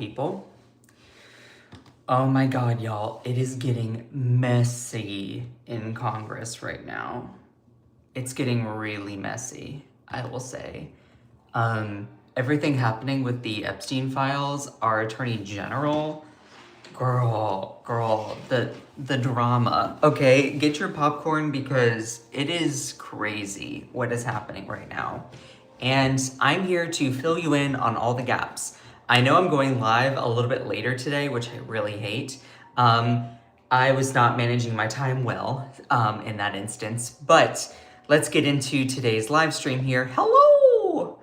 people. Oh my God, y'all, it is getting messy in Congress right now. It's getting really messy, I will say. Everything happening with the Epstein files, our Attorney General, girl, the drama. Okay, get your popcorn because it is crazy what is happening right now. And I'm here to fill you in on all the gaps. I know I'm going live a little bit later today, which I really hate. I was not managing my time well in that instance, but let's get into today's live stream here. Hello!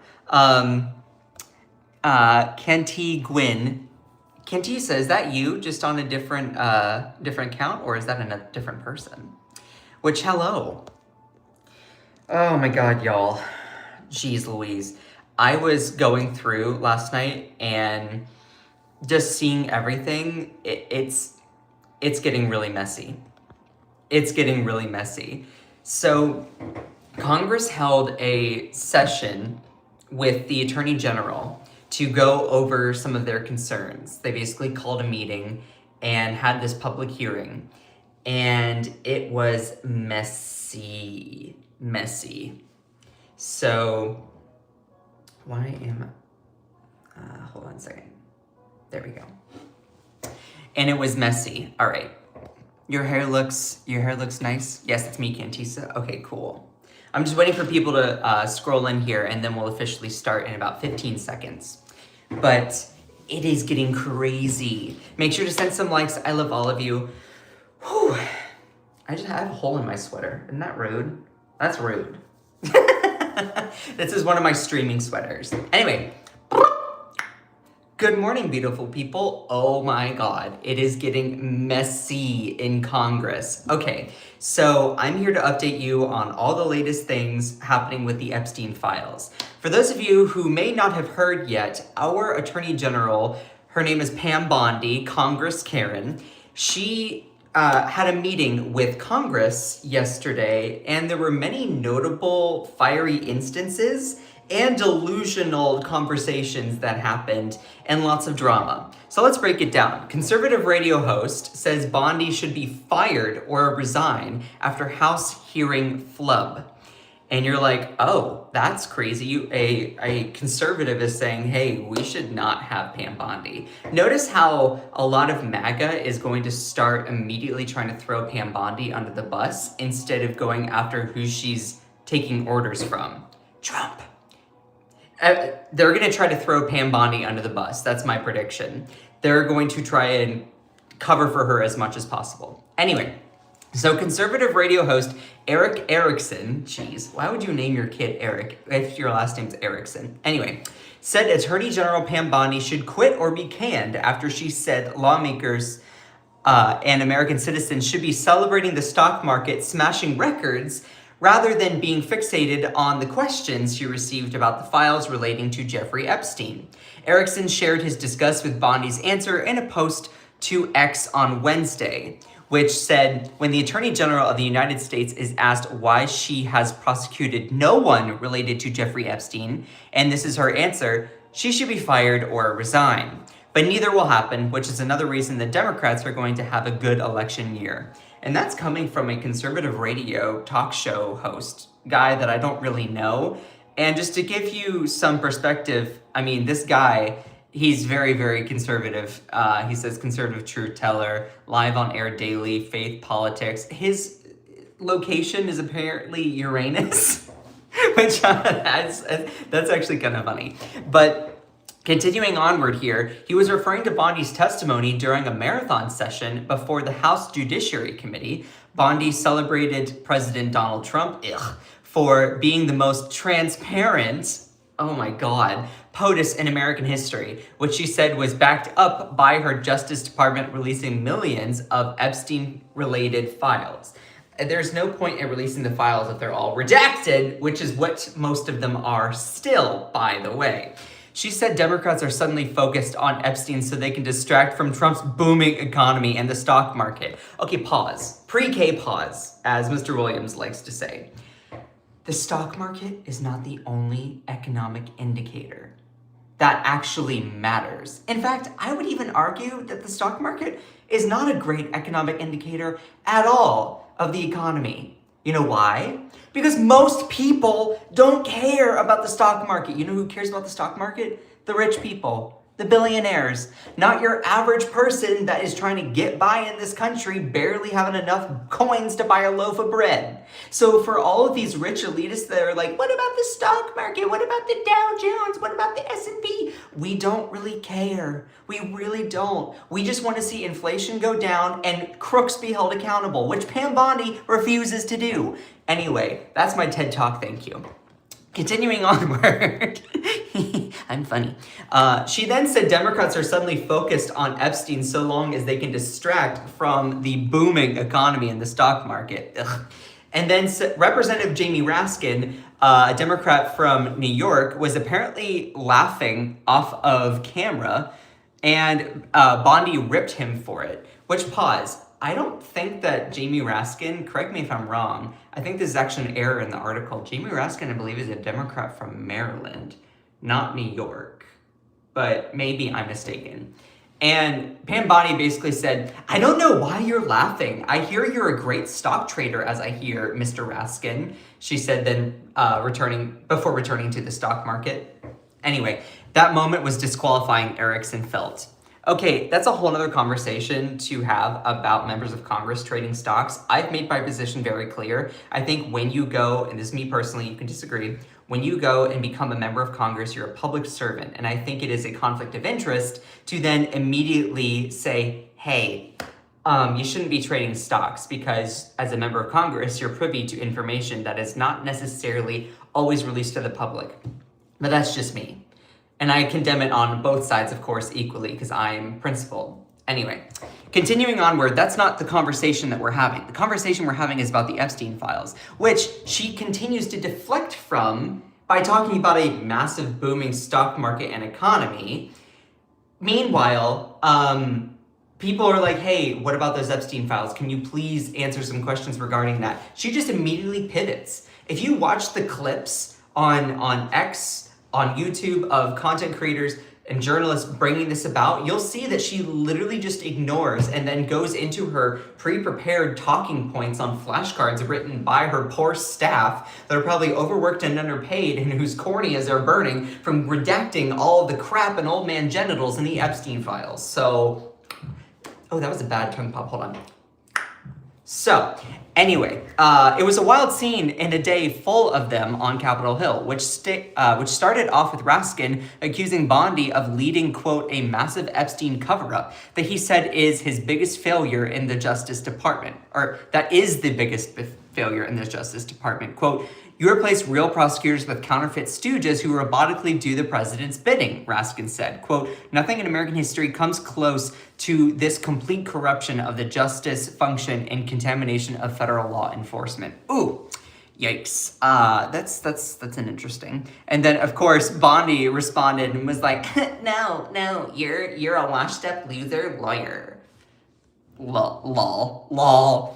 Kenty Gwyn. Kentisa, is that you just on a different account, or is that in a different person? Which, hello. Oh my God, y'all. Jeez Louise. I was going through last night and just seeing everything. It's getting really messy. It's getting really messy. So Congress held a session with the Attorney General to go over some of their concerns. They basically called a meeting and had this public hearing, and it was messy. So, why am I, hold on a second. There we go. And it was messy. All right. Your hair looks nice. Yes, it's me, Kantisa. Okay, cool. I'm just waiting for people to scroll in here, and then we'll officially start in about 15 seconds. But it is getting crazy. Make sure to send some likes. I love all of you. Whew. I have a hole in my sweater. Isn't that rude? That's rude. This is one of my streaming sweaters. Anyway. Good morning, beautiful people. Oh my God, it is getting messy in Congress. Okay, so I'm here to update you on all the latest things happening with the Epstein files. For those of you who may not have heard yet, our Attorney General, her name is Pam Bondi, Congress Karen. She had a meeting with Congress yesterday, and there were many notable fiery instances and delusional conversations that happened, and lots of drama. So let's break it down. Conservative radio host says Bondi should be fired or resign after House hearing flub. And you're like, oh, that's crazy. A conservative is saying, hey, we should not have Pam Bondi. Notice how a lot of MAGA is going to start immediately trying to throw Pam Bondi under the bus instead of going after who she's taking orders from. Trump. They're going to try to throw Pam Bondi under the bus. That's my prediction. They're going to try and cover for her as much as possible. Anyway, so conservative radio host Eric Erickson, geez, why would you name your kid Eric if your last name's Erickson? Anyway, said Attorney General Pam Bondi should quit or be canned after she said lawmakers and American citizens should be celebrating the stock market smashing records rather than being fixated on the questions she received about the files relating to Jeffrey Epstein. Erickson shared his disgust with Bondi's answer in a post to X on Wednesday, which said, when the Attorney General of the United States is asked why she has prosecuted no one related to Jeffrey Epstein, and this is her answer, she should be fired or resign. But neither will happen, which is another reason the Democrats are going to have a good election year. And that's coming from a conservative radio talk show host, guy that I don't really know. And just to give you some perspective, I mean, this guy, he's very, very conservative. He says conservative truth teller, live on air daily, faith, politics. His location is apparently Uranus, which that's actually kind of funny. But continuing onward here, he was referring to Bondi's testimony during a marathon session before the House Judiciary Committee. Bondi celebrated President Donald Trump for being the most transparent, oh my God, POTUS in American history, which she said was backed up by her Justice Department releasing millions of Epstein-related files. There's no point in releasing the files if they're all redacted, which is what most of them are still, by the way. She said Democrats are suddenly focused on Epstein so they can distract from Trump's booming economy and the stock market. Okay, pause. Pre-K pause, as Mr. Williams likes to say. The stock market is not the only economic indicator. that actually matters. In fact, I would even argue that the stock market is not a great economic indicator at all of the economy. You know why? Because most people don't care about the stock market. You know who cares about the stock market? The rich people, the billionaires, not your average person that is trying to get by in this country, barely having enough coins to buy a loaf of bread. So for all of these rich elitists that are like, what about the stock market? What about the Dow Jones? What about the S&P? We don't really care. We really don't. We just want to see inflation go down and crooks be held accountable, which Pam Bondi refuses to do. Anyway, that's my TED Talk, thank you. Continuing onward, I'm funny. She then said Democrats are suddenly focused on Epstein so long as they can distract from the booming economy in the stock market. Ugh. And then Representative Jamie Raskin, a Democrat from New York, was apparently laughing off of camera, and Bondi ripped him for it. Which, pause, I don't think that Jamie Raskin, correct me if I'm wrong, I think this is actually an error in the article. Jamie Raskin, I believe, is a Democrat from Maryland, not New York. But maybe I'm mistaken. And Pam Bondi basically said, I don't know why you're laughing. I hear you're a great stock trader, as I hear, Mr. Raskin. She said then, before returning to the stock market. Anyway, that moment was disqualifying Erickson Felt. Okay, that's a whole other conversation to have about members of Congress trading stocks. I've made my position very clear. I think when you go, and this is me personally, you can disagree, when you go and become a member of Congress, you're a public servant. And I think it is a conflict of interest to then immediately say, hey, you shouldn't be trading stocks because as a member of Congress, you're privy to information that is not necessarily always released to the public. But that's just me. And I condemn it on both sides, of course, equally, because I'm principled. Anyway, continuing onward, that's not the conversation that we're having. The conversation we're having is about the Epstein files, which she continues to deflect from by talking about a massive booming stock market and economy. Meanwhile, people are like, hey, what about those Epstein files? Can you please answer some questions regarding that? She just immediately pivots. If you watch the clips on X, on YouTube of content creators and journalists bringing this about, you'll see that she literally just ignores and then goes into her pre-prepared talking points on flashcards written by her poor staff that are probably overworked and underpaid and whose corneas are burning from redacting all of the crap and old man genitals in the Epstein files. So, oh, that was a bad tongue pop, hold on. So, anyway, it was a wild scene in a day full of them on Capitol Hill, which started off with Raskin accusing Bondi of leading, quote, a massive Epstein cover-up that he said is his biggest failure in the Justice Department, or that is the biggest failure in the Justice Department. Quote, you replace real prosecutors with counterfeit stooges who robotically do the president's bidding, Raskin said. Quote, nothing in American history comes close to this complete corruption of the justice function and contamination of federal law enforcement. Ooh, yikes. That's an interesting. And then, of course, Bondi responded and was like, no, you're a washed-up loser lawyer. Lol.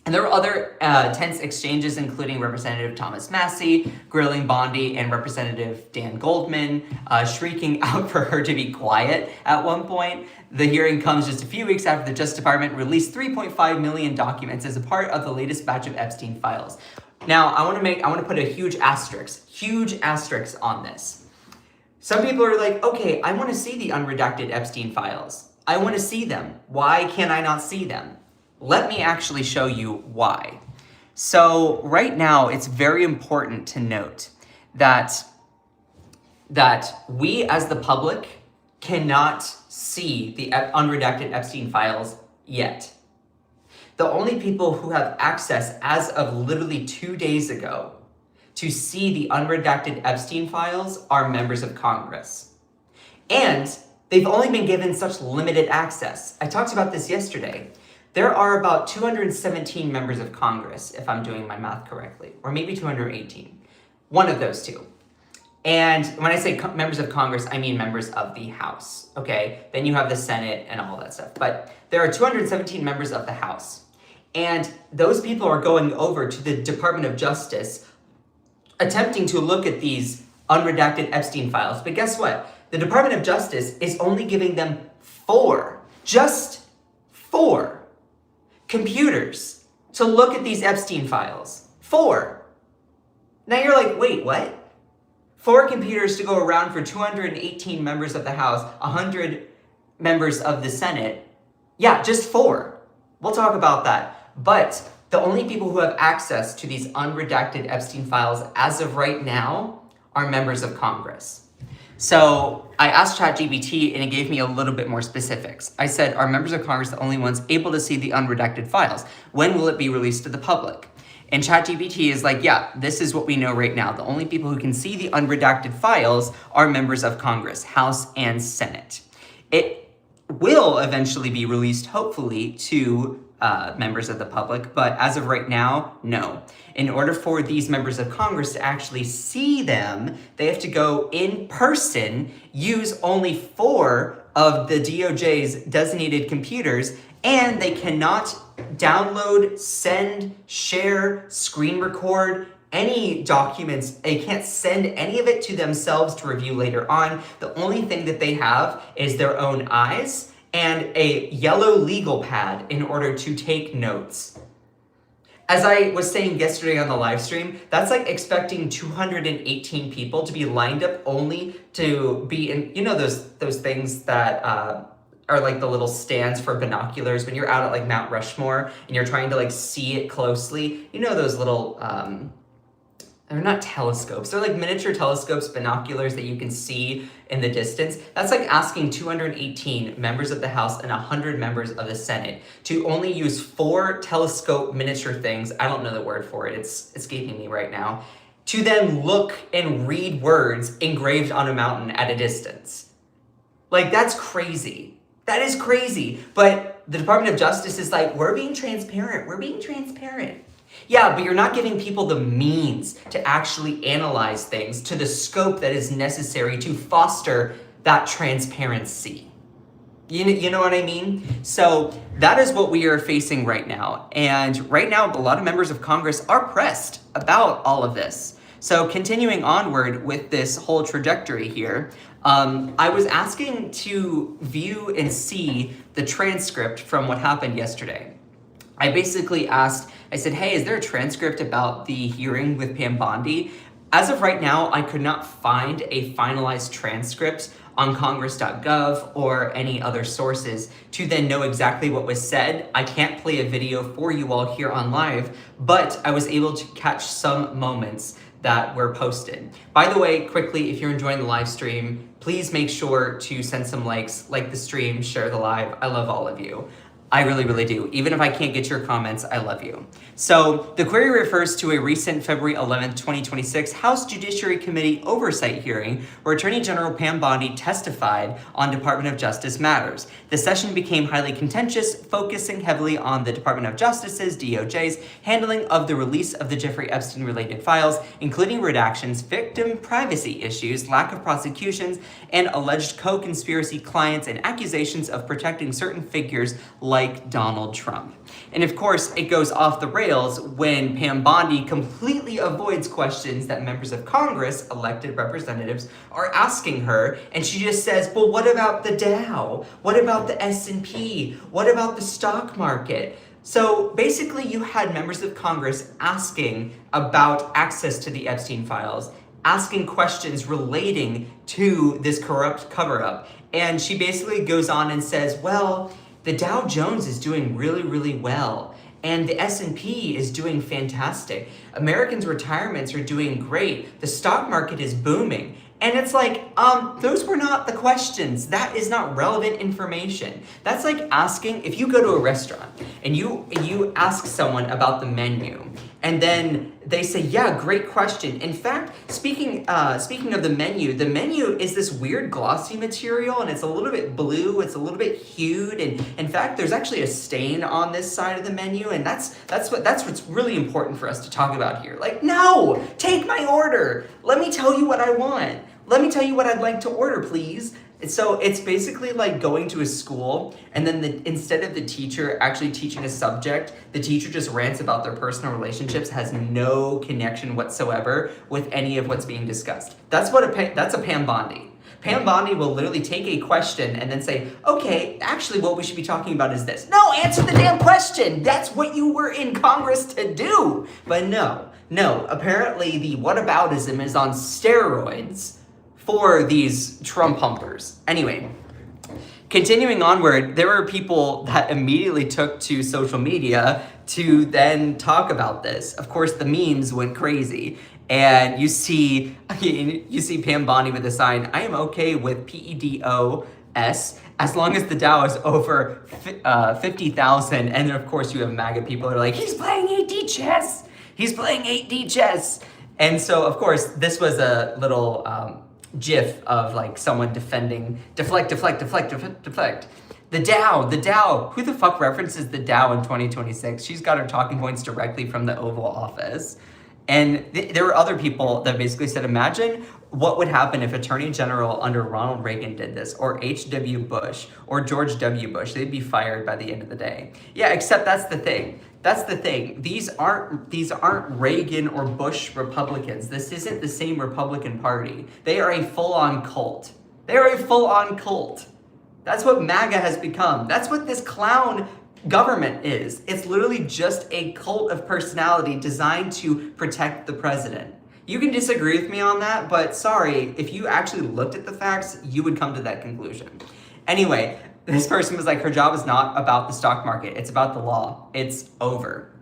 And there were other tense exchanges, including Representative Thomas Massey grilling Bondi and Representative Dan Goldman shrieking out for her to be quiet at one point. The hearing comes just a few weeks after the Justice Department released 3.5 million documents as a part of the latest batch of Epstein files. Now, I want to put a huge asterisk on this. Some people are like, okay, I want to see the unredacted Epstein files. I want to see them. Why can't I not see them? Let me actually show you why. So right now, it's very important to note that we as the public cannot see the unredacted Epstein files yet. The only people who have access as of literally 2 days ago to see the unredacted Epstein files are members of Congress. And they've only been given such limited access. I talked about this yesterday. There are about 217 members of Congress, if I'm doing my math correctly, or maybe 218. One of those two. And when I say members of Congress, I mean members of the House, okay? Then you have the Senate and all that stuff. But there are 217 members of the House. And those people are going over to the Department of Justice, attempting to look at these unredacted Epstein files. But guess what? The Department of Justice is only giving them 4, just 4 computers to look at these Epstein files. 4. Now you're like, wait, what? 4 computers to go around for 218 members of the House, 100 members of the Senate. Yeah, just 4. We'll talk about that. But the only people who have access to these unredacted Epstein files as of right now are members of Congress. So I asked ChatGPT and it gave me a little bit more specifics. I said, are members of Congress the only ones able to see the unredacted files? When will it be released to the public? And ChatGPT is like, yeah, this is what we know right now. The only people who can see the unredacted files are members of Congress, House and Senate. It will eventually be released, hopefully, to members of the public, but as of right now, no. In order for these members of Congress to actually see them, they have to go in person, use only 4 of the DOJ's designated computers, and they cannot download, send, share, screen record any documents. They can't send any of it to themselves to review later on. The only thing that they have is their own eyes and a yellow legal pad in order to take notes. As I was saying yesterday on the live stream, that's like expecting 218 people to be lined up only to be in, you know, those things that are like the little stands for binoculars when you're out at like Mount Rushmore and you're trying to like see it closely. You know those little, they're not telescopes. They're like miniature telescopes, binoculars that you can see in the distance. That's like asking 218 members of the House and 100 members of the Senate to only use 4 telescope miniature things. I don't know the word for it. It's escaping me right now. To then look and read words engraved on a mountain at a distance. Like, that's crazy. That is crazy. But the Department of Justice is like, we're being transparent. We're being transparent. Yeah, but you're not giving people the means to actually analyze things to the scope that is necessary to foster that transparency. You know what I mean? So that is what we are facing right now. And right now, a lot of members of Congress are pressed about all of this. So continuing onward with this whole trajectory here, I was asking to view and see the transcript from what happened yesterday. I basically asked, I said, hey, is there a transcript about the hearing with Pam Bondi? As of right now, I could not find a finalized transcript on congress.gov or any other sources to then know exactly what was said. I can't play a video for you all here on live, but I was able to catch some moments that were posted. By the way, quickly, if you're enjoying the live stream, please make sure to send some likes, like the stream, share the live. I love all of you. I really, really do. Even if I can't get your comments, I love you. So the query refers to a recent February 11th, 2026 House Judiciary Committee oversight hearing where Attorney General Pam Bondi testified on Department of Justice matters. The session became highly contentious, focusing heavily on the Department of Justice's, DOJ's, handling of the release of the Jeffrey Epstein-related files, including redactions, victim privacy issues, lack of prosecutions, and alleged co-conspiracy clients and accusations of protecting certain figures like Donald Trump. And of course, it goes off the rails when Pam Bondi completely avoids questions that members of Congress, elected representatives, are asking her, and she just says, well, what about the Dow? What about the S&P? What about the stock market? So basically, you had members of Congress asking about access to the Epstein files, asking questions relating to this corrupt cover-up. And she basically goes on and says, well, the Dow Jones is doing really, really well, and the S&P is doing fantastic. Americans' retirements are doing great. The stock market is booming. And it's like, those were not the questions. That is not relevant information. That's like asking, if you go to a restaurant and you ask someone about the menu, and then they say, yeah, great question. In fact, speaking of the menu is this weird glossy material, and it's a little bit blue, it's a little bit hued, and in fact, there's actually a stain on this side of the menu, and that's what's really important for us to talk about here. Like, no, take my order. Let me tell you what I want. Let me tell you what I'd like to order, please. So it's basically like going to a school and then instead of the teacher actually teaching a subject, the teacher just rants about their personal relationships, has no connection whatsoever with any of what's being discussed. That's a Pam Bondi. Pam Bondi will literally take a question and then say, okay, actually what we should be talking about is this. No, answer the damn question. That's what you were in Congress to do. But no, apparently the whataboutism is on steroids for these Trump humpers. Anyway, continuing onward, there were people that immediately took to social media to then talk about this. Of course, the memes went crazy. And you see Pam Bondi with a sign, I am okay with PEDOS as long as the Dow is over 50,000. And then of course you have MAGA people that are like, he's playing 8D chess. He's playing 8D chess. And so of course this was a little gif of like someone defending, deflect. The Dow, who the fuck references the Dow in 2026? She's got her talking points directly from the Oval Office. And there were other people that basically said, imagine what would happen if Attorney General under Ronald Reagan did this, or H.W. Bush, or George W. Bush. They'd be fired by the end of the day. Yeah, except that's the thing. These aren't Reagan or Bush Republicans. This isn't the same Republican Party. They are a full-on cult. That's what MAGA has become. That's what this clown government is. It's literally just a cult of personality designed to protect the president. You can disagree with me on that, but sorry, if you actually looked at the facts, you would come to that conclusion. Anyway, this person was like, her job is not about the stock market, it's about the law. It's over.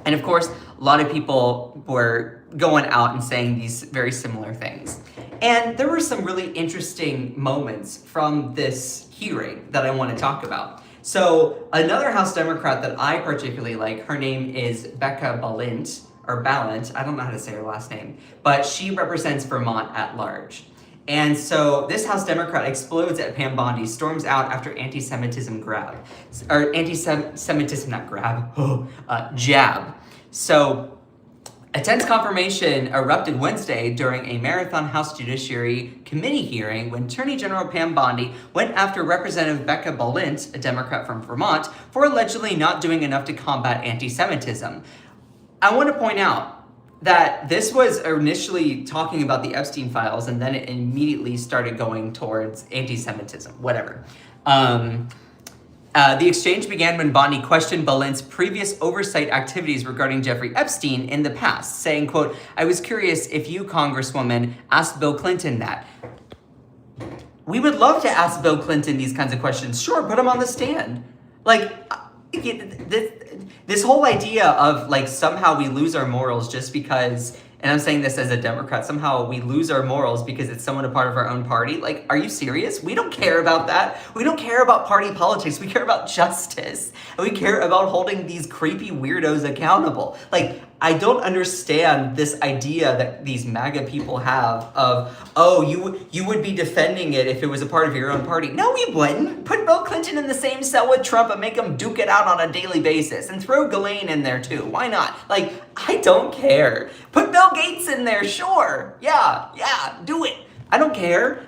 And of course, a lot of people were going out and saying these very similar things. And there were some really interesting moments from this hearing that I want to talk about. So another House Democrat that I particularly like, her name is Becca Balint, I don't know how to say her last name, but she represents Vermont at large. And so this House Democrat explodes at Pam Bondi, storms out after jab. So a tense confirmation erupted Wednesday during a marathon House Judiciary Committee hearing when Attorney General Pam Bondi went after Representative Becca Balint, a Democrat from Vermont, for allegedly not doing enough to combat anti-Semitism. I want to point out that this was initially talking about the Epstein files and then it immediately started going towards anti-Semitism, whatever. The exchange began when Bondi questioned Balint's previous oversight activities regarding Jeffrey Epstein in the past, saying, quote, I was curious if you, Congresswoman, asked Bill Clinton that. We would love to ask Bill Clinton these kinds of questions. Sure, put him on the stand. Like, this whole idea of like somehow we lose our morals just because, and I'm saying this as a Democrat, somehow we lose our morals because it's someone a part of our own party. Like, are you serious? We don't care about that. We don't care about party politics. We care about justice. And we care about holding these creepy weirdos accountable. Like, I don't understand this idea that these MAGA people have of, oh, you would be defending it if it was a part of your own party. No, we wouldn't. Put Bill Clinton in the same cell with Trump and make him duke it out on a daily basis. And throw Ghislaine in there too. Why not? Like, I don't care. Put Bill Gates in there, sure. Yeah, do it. I don't care.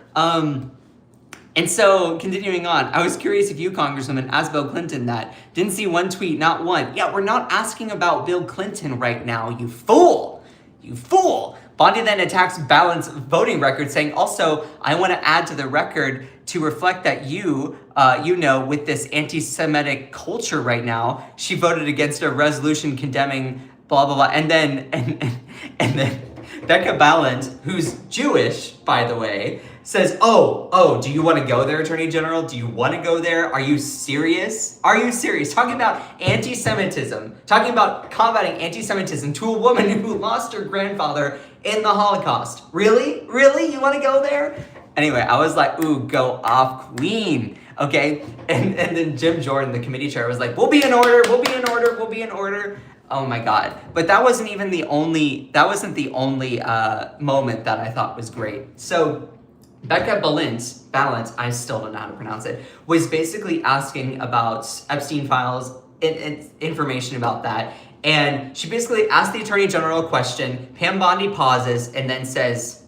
And so, continuing on, I was curious if you, Congresswoman, asked Bill Clinton that. Didn't see one tweet, not one. Yeah, we're not asking about Bill Clinton right now, you fool. You fool. Bondi then attacks Balint's voting record, saying, also, I want to add to the record to reflect that with this anti-Semitic culture right now, she voted against a resolution condemning blah, blah, blah. And then Becca Balint, who's Jewish, by the way, says, oh, do you want to go there, Attorney General? Do you want to go there? Are you serious? Are you serious? Talking about anti-Semitism, talking about combating anti-Semitism to a woman who lost her grandfather in the Holocaust. Really? Really? You want to go there? Anyway, I was like, ooh, go off, queen. Okay? And then Jim Jordan, the committee chair, was like, we'll be in order. Oh my God. But that wasn't the only moment that I thought was great. So Becca Balint, I still don't know how to pronounce it, was basically asking about Epstein files and information about that. And she basically asked the Attorney General a question. Pam Bondi pauses and then says,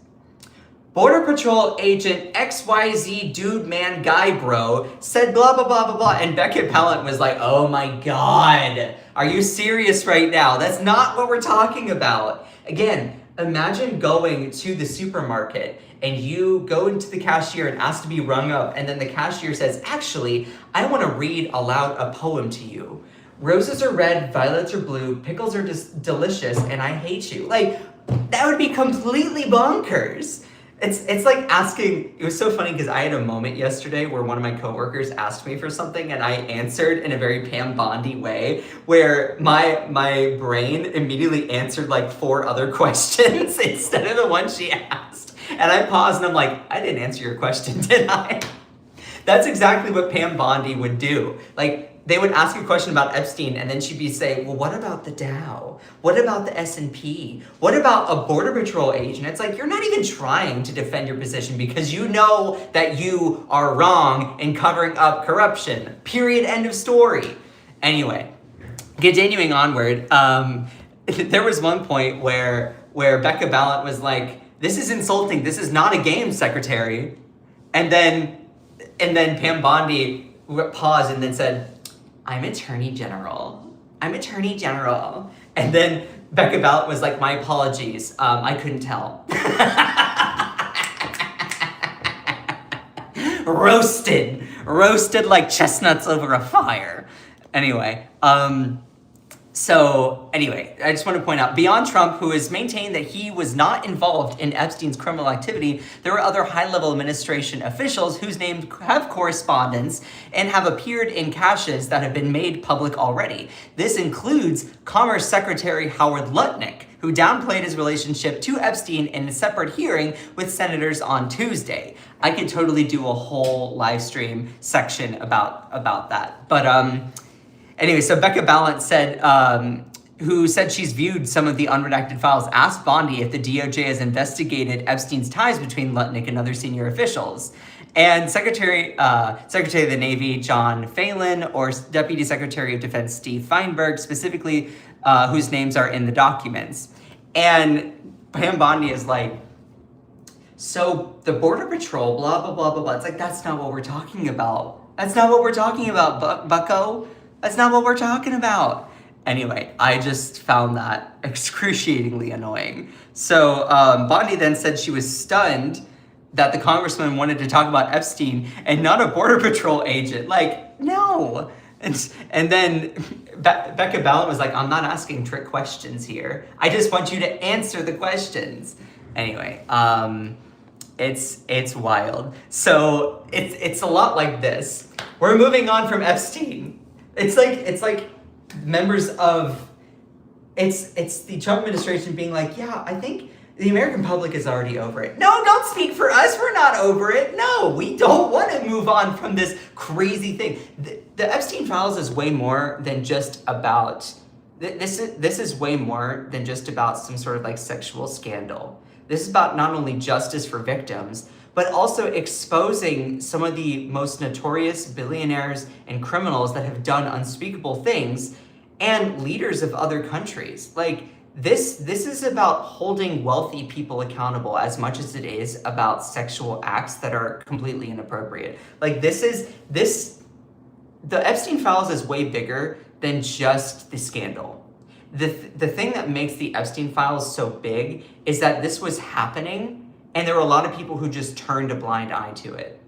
Border Patrol agent XYZ dude man guy bro said blah blah blah blah blah, and Beckett Pallant was like, oh my god, are you serious right now? That's not what we're talking about. Again, imagine going to the supermarket and you go into the cashier and ask to be rung up, and then the cashier says, actually, I want to read aloud a poem to you. Roses are red, violets are blue, pickles are delicious, and I hate you. Like, that would be completely bonkers. It's like asking, it was so funny because I had a moment yesterday where one of my coworkers asked me for something and I answered in a very Pam Bondi way where my brain immediately answered like 4 other questions instead of the one she asked. And I paused and I'm like, I didn't answer your question, did I? That's exactly what Pam Bondi would do. Like, they would ask a question about Epstein, and then she'd be saying, well, what about the Dow? What about the S&P? What about a Border Patrol agent? It's like, you're not even trying to defend your position because you know that you are wrong in covering up corruption. Period, end of story. Anyway, continuing onward, there was one point where Becca Ballant was like, this is insulting. This is not a game, Secretary. And then Pam Bondi paused and then said, I'm Attorney General. I'm Attorney General. And then Becca Ballant was like, my apologies. I couldn't tell. Roasted like chestnuts over a fire. Anyway, I just want to point out, beyond Trump, who has maintained that he was not involved in Epstein's criminal activity, there were other high-level administration officials whose names have correspondence and have appeared in caches that have been made public already. This includes Commerce Secretary Howard Lutnick, who downplayed his relationship to Epstein in a separate hearing with senators on Tuesday. I could totally do a whole live stream section about that. But anyway, so Becca Ballant said, who said she's viewed some of the unredacted files, asked Bondi if the DOJ has investigated Epstein's ties between Lutnick and other senior officials. And Secretary of the Navy John Phelan, or Deputy Secretary of Defense Steve Feinberg, specifically, whose names are in the documents. And Pam Bondi is like, so the Border Patrol, blah, blah, blah, blah, blah. It's like, that's not what we're talking about. That's not what we're talking about, bucko. That's not what we're talking about. Anyway, I just found that excruciatingly annoying. So Bondi then said she was stunned that the congressman wanted to talk about Epstein and not a Border Patrol agent. Like, no. And then Becca Ballant was like, I'm not asking trick questions here. I just want you to answer the questions. Anyway, it's wild. So it's a lot like this. We're moving on from Epstein. It's like members of, it's the Trump administration being like, yeah, I think the American public is already over it. No, don't speak for us. We're not over it. No, we don't want to move on from this crazy thing. The Epstein files is way more than just about, this is way more than just about some sort of like sexual scandal. This is about not only justice for victims, but also exposing some of the most notorious billionaires and criminals that have done unspeakable things and leaders of other countries. Like, this is about holding wealthy people accountable as much as it is about sexual acts that are completely inappropriate. Like, the Epstein files is way bigger than just the scandal. The thing that makes the Epstein files so big is that this was happening, and there were a lot of people who just turned a blind eye to it.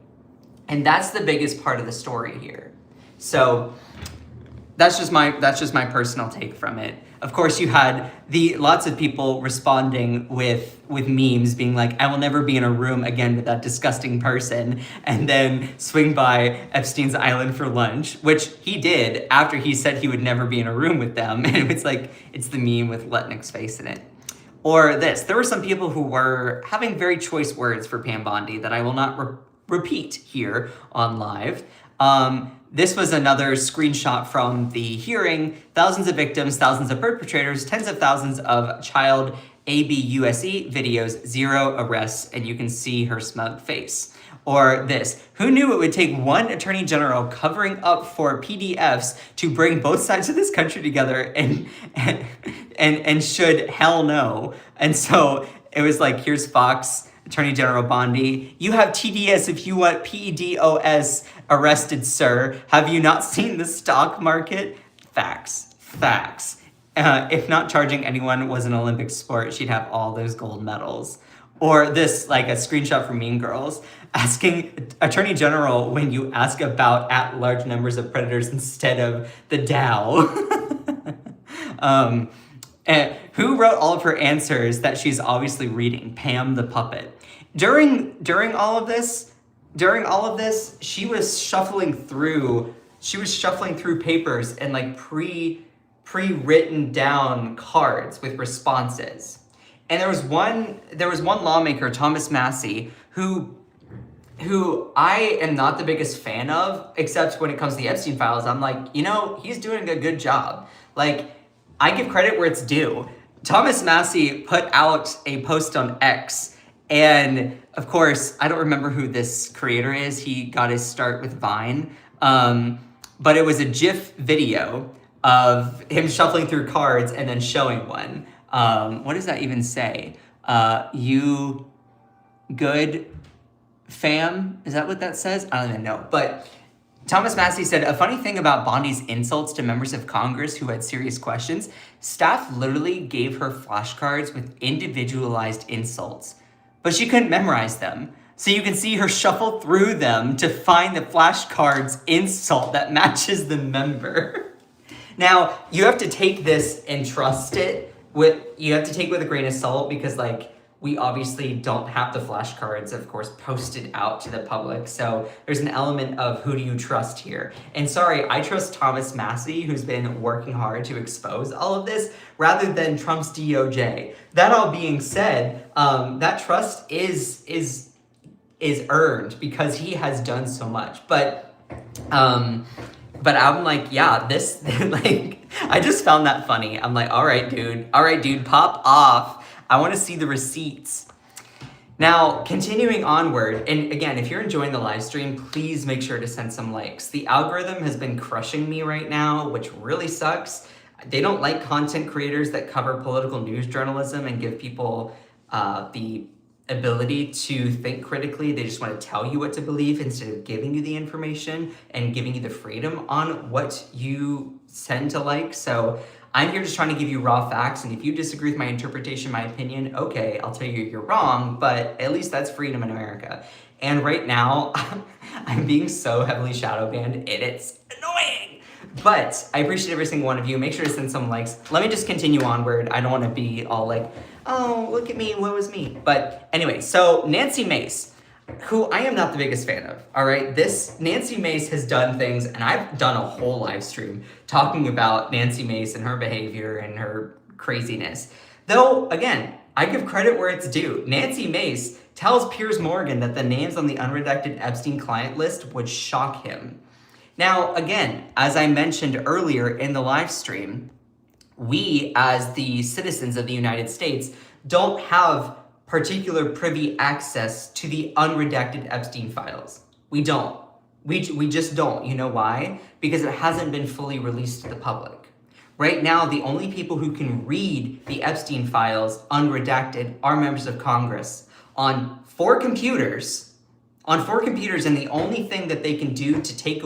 And that's the biggest part of the story here. So that's just my personal take from it. Of course, you had lots of people responding with memes being like, I will never be in a room again with that disgusting person, and then swing by Epstein's Island for lunch, which he did after he said he would never be in a room with them. And it's like, it's the meme with Lutnick's face in it. Or this, there were some people who were having very choice words for Pam Bondi that I will not repeat here on live. This was another screenshot from the hearing. Thousands of victims, thousands of perpetrators, tens of thousands of child ABUSE videos, 0 arrests, and you can see her smug face. Or this, who knew it would take one attorney general covering up for PDFs to bring both sides of this country together and should hell no. And so it was like, here's Fox Attorney General Bondi, you have TDS if you want PEDOS arrested, sir. Have you not seen the stock market? Facts. Facts. If not charging anyone was an Olympic sport, she'd have all those gold medals. Or this, like a screenshot from Mean Girls, asking Attorney General when you ask about at large numbers of predators instead of the Dow. And who wrote all of her answers that she's obviously reading? Pam the puppet. During all of this, she was shuffling through papers and like pre-written down cards with responses. And there was one lawmaker, Thomas Massey, who I am not the biggest fan of, except when it comes to the Epstein files. I'm like, he's doing a good job. Like, I give credit where it's due. Thomas Massey put out a post on X, and of course, I don't remember who this creator is. He got his start with Vine, but it was a GIF video of him shuffling through cards and then showing one. What does that even say? You good fam? Is that what that says? I don't even know. But Thomas Massey said, a funny thing about Bondi's insults to members of Congress who had serious questions, staff literally gave her flashcards with individualized insults, but she couldn't memorize them. So you can see her shuffle through them to find the flashcard's insult that matches the member. Now, you have to take this and trust it with a grain of salt, because like, we obviously don't have the flashcards, of course, posted out to the public. So there's an element of who do you trust here? And sorry, I trust Thomas Massey, who's been working hard to expose all of this, rather than Trump's DOJ. That all being said, that trust is earned because he has done so much. But I'm like, yeah, this, like, I just found that funny. I'm like, all right, dude, pop off. I want to see the receipts. Now, continuing onward, and again, if you're enjoying the live stream, please make sure to send some likes. The algorithm has been crushing me right now, which really sucks. They don't like content creators that cover political news journalism and give people the ability to think critically. They just want to tell you what to believe instead of giving you the information and giving you the freedom on what you send to like. So I'm here just trying to give you raw facts, and if you disagree with my interpretation, my opinion, okay, I'll tell you you're wrong, but at least that's freedom in America. And right now, I'm being so heavily shadow banned, and it's annoying. But I appreciate every single one of you. Make sure to send some likes. Let me just continue onward. I don't want to be all like, oh, look at me, woe is me. But anyway, so Nancy Mace, who I am not the biggest fan of, all right? Nancy Mace has done things, and I've done a whole live stream talking about Nancy Mace and her behavior and her craziness. Though, again, I give credit where it's due. Nancy Mace tells Piers Morgan that the names on the unredacted Epstein client list would shock him. Now, again, as I mentioned earlier in the live stream, we, as the citizens of the United States, don't have particular privy access to the unredacted Epstein files. We don't. We just don't. You know why? Because it hasn't been fully released to the public. Right now, the only people who can read the Epstein files unredacted are members of Congress on 4 computers. And the only thing that they can do to take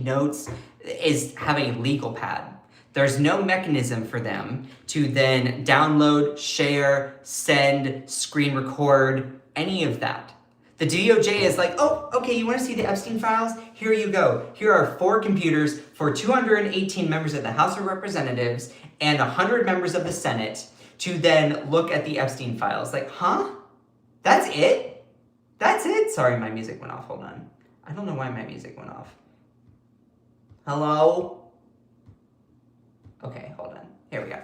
notes, is have a legal pad. There's no mechanism for them to then download, share, send, screen record, any of that. The DOJ is like, oh, okay, you want to see the Epstein files? Here you go. Here are 4 computers for 218 members of the House of Representatives and 100 members of the Senate to then look at the Epstein files. Like, huh? That's it? That's it? Sorry, my music went off. Hold on. I don't know why my music went off. Hello? Okay, hold on. Here we go.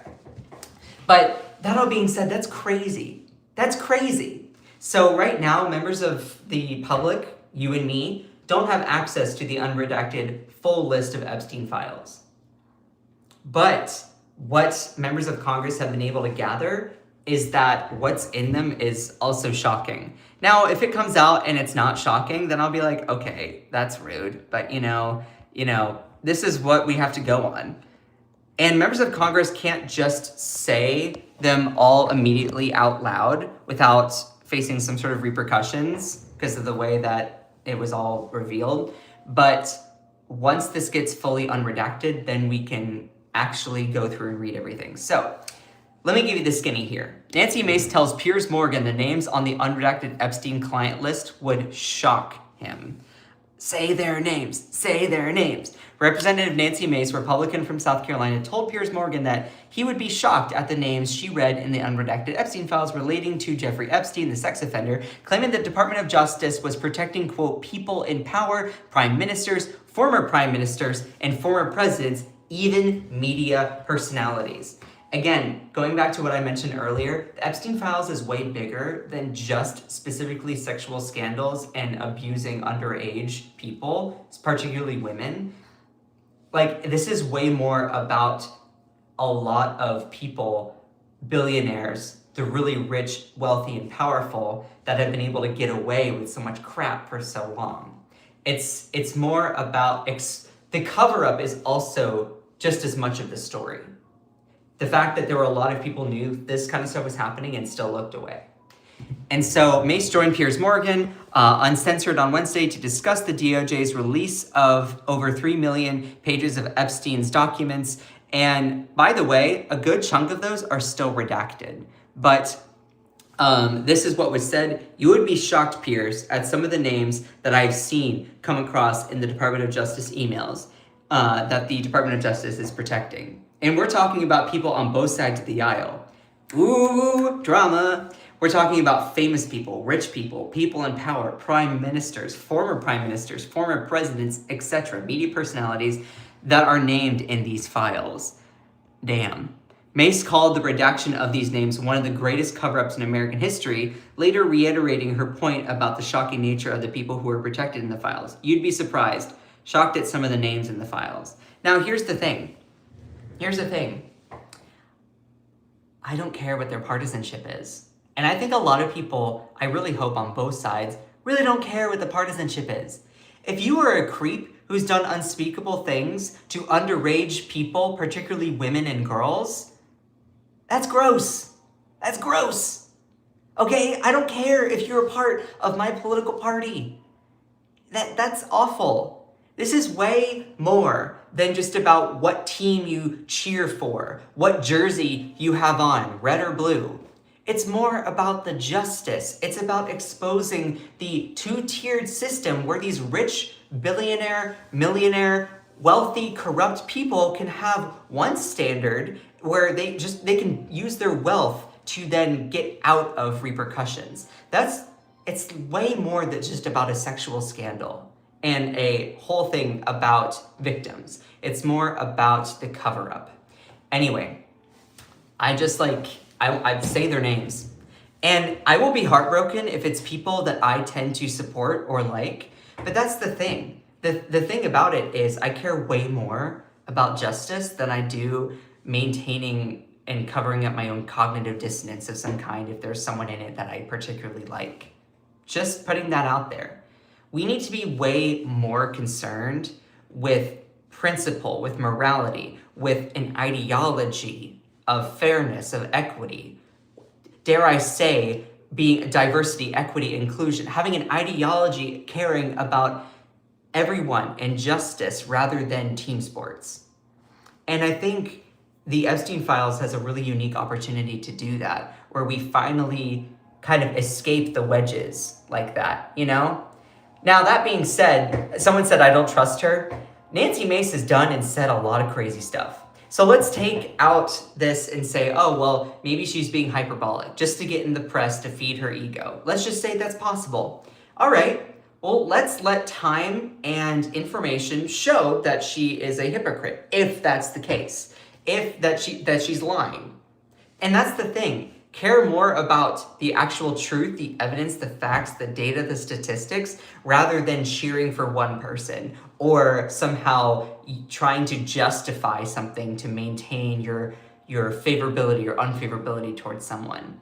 But that all being said, that's crazy. That's crazy. So right now, members of the public, you and me, don't have access to the unredacted full list of Epstein files. But what members of Congress have been able to gather is that what's in them is also shocking. Now, if it comes out and it's not shocking, then I'll be like, okay, that's rude. But you know, this is what we have to go on. And members of Congress can't just say them all immediately out loud without facing some sort of repercussions because of the way that it was all revealed. But once this gets fully unredacted, then we can actually go through and read everything. So let me give you the skinny here. Nancy Mace tells Piers Morgan the names on the unredacted Epstein client list would shock him. Say their names. Say their names. Representative Nancy Mace, Republican from South Carolina, told Piers Morgan that he would be shocked at the names she read in the unredacted Epstein files relating to Jeffrey Epstein, the sex offender, claiming the Department of Justice was protecting, quote, people in power, prime ministers, former prime ministers, and former presidents, even media personalities. Again, going back to what I mentioned earlier, the Epstein files is way bigger than just specifically sexual scandals and abusing underage people, particularly women. Like, this is way more about a lot of people, billionaires, the really rich, wealthy, and powerful that have been able to get away with so much crap for so long. It's more about, the cover-up is also just as much of the story. The fact that there were a lot of people knew this kind of stuff was happening and still looked away. And so Mace joined Piers Morgan uncensored on Wednesday to discuss the DOJ's release of over 3 million pages of Epstein's documents. And by the way, a good chunk of those are still redacted. But this is what was said. You would be shocked, Piers, at some of the names that I've seen come across in the Department of Justice emails that the Department of Justice is protecting. And we're talking about people on both sides of the aisle. Ooh, drama. We're talking about famous people, rich people, people in power, prime ministers, former presidents, etc., media personalities that are named in these files. Damn. Mace called the redaction of these names one of the greatest cover-ups in American history, later reiterating her point about the shocking nature of the people who were protected in the files. You'd be surprised, shocked at some of the names in the files. Now, here's the thing. I don't care what their partisanship is. And I think a lot of people, I really hope on both sides, really don't care what the partisanship is. If you are a creep who's done unspeakable things to underage people, particularly women and girls, that's gross. That's gross. Okay? I don't care if you're a part of my political party. That's awful. This is way more than just about what team you cheer for, what jersey you have on, red or blue. It's more about the justice. It's about exposing the two-tiered system where these rich, billionaire, millionaire, wealthy, corrupt people can have one standard where they can use their wealth to then get out of repercussions. It's way more than just about a sexual scandal and a whole thing about victims. It's more about the cover-up. Anyway, I'd say their names. And I will be heartbroken if it's people that I tend to support or like, but that's the thing. The thing about it is I care way more about justice than I do maintaining and covering up my own cognitive dissonance of some kind if there's someone in it that I particularly like. Just putting that out there. We need to be way more concerned with principle, with morality, with an ideology of fairness, of equity. Dare I say, being diversity, equity, inclusion, having an ideology caring about everyone and justice rather than team sports. And I think the Epstein Files has a really unique opportunity to do that, where we finally kind of escape the wedges like that, you know? Now, that being said, someone said I don't trust her. Nancy Mace has done and said a lot of crazy stuff. So let's take out this and say, oh, well, maybe she's being hyperbolic just to get in the press to feed her ego. Let's just say that's possible. All right, well, let's let time and information show that she is a hypocrite, if that's the case, that she's lying. And that's the thing. Care more about the actual truth, the evidence, the facts, the data, the statistics, rather than cheering for one person or somehow trying to justify something to maintain your favorability or unfavorability towards someone.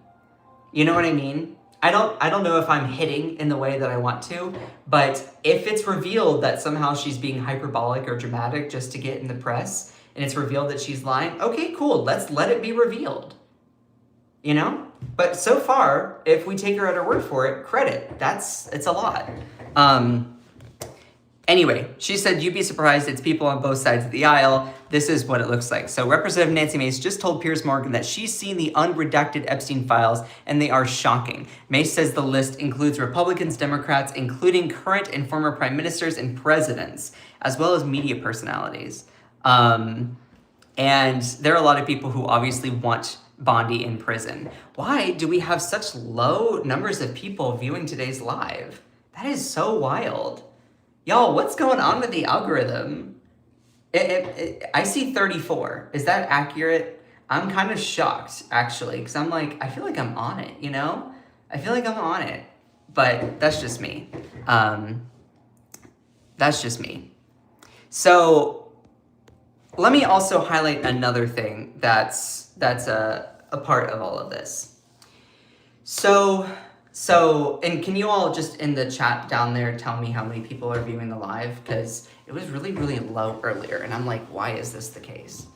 You know what I mean? I don't know if I'm hitting in the way that I want to, but if it's revealed that somehow she's being hyperbolic or dramatic just to get in the press, and it's revealed that she's lying, okay, cool, let's let it be revealed. You know? But so far, if we take her at her word for it, credit. It's a lot. Anyway, she said, you'd be surprised, it's people on both sides of the aisle. This is what it looks like. So Representative Nancy Mace just told Piers Morgan that she's seen the unredacted Epstein files and they are shocking. Mace says the list includes Republicans, Democrats, including current and former prime ministers and presidents, as well as media personalities. And there are a lot of people who obviously want Bondi in prison. Why do we have such low numbers of people viewing today's live? That is so wild. Y'all, what's going on with the algorithm? I see 34. Is that accurate? I'm kind of shocked, actually, because I'm like, I feel like I'm on it, you know? I feel like I'm on it, but that's just me. That's just me. So let me also highlight another thing that's a part of all of this. So, and can you all just in the chat down there tell me how many people are viewing the live? Because it was really, really low earlier, and I'm like, why is this the case?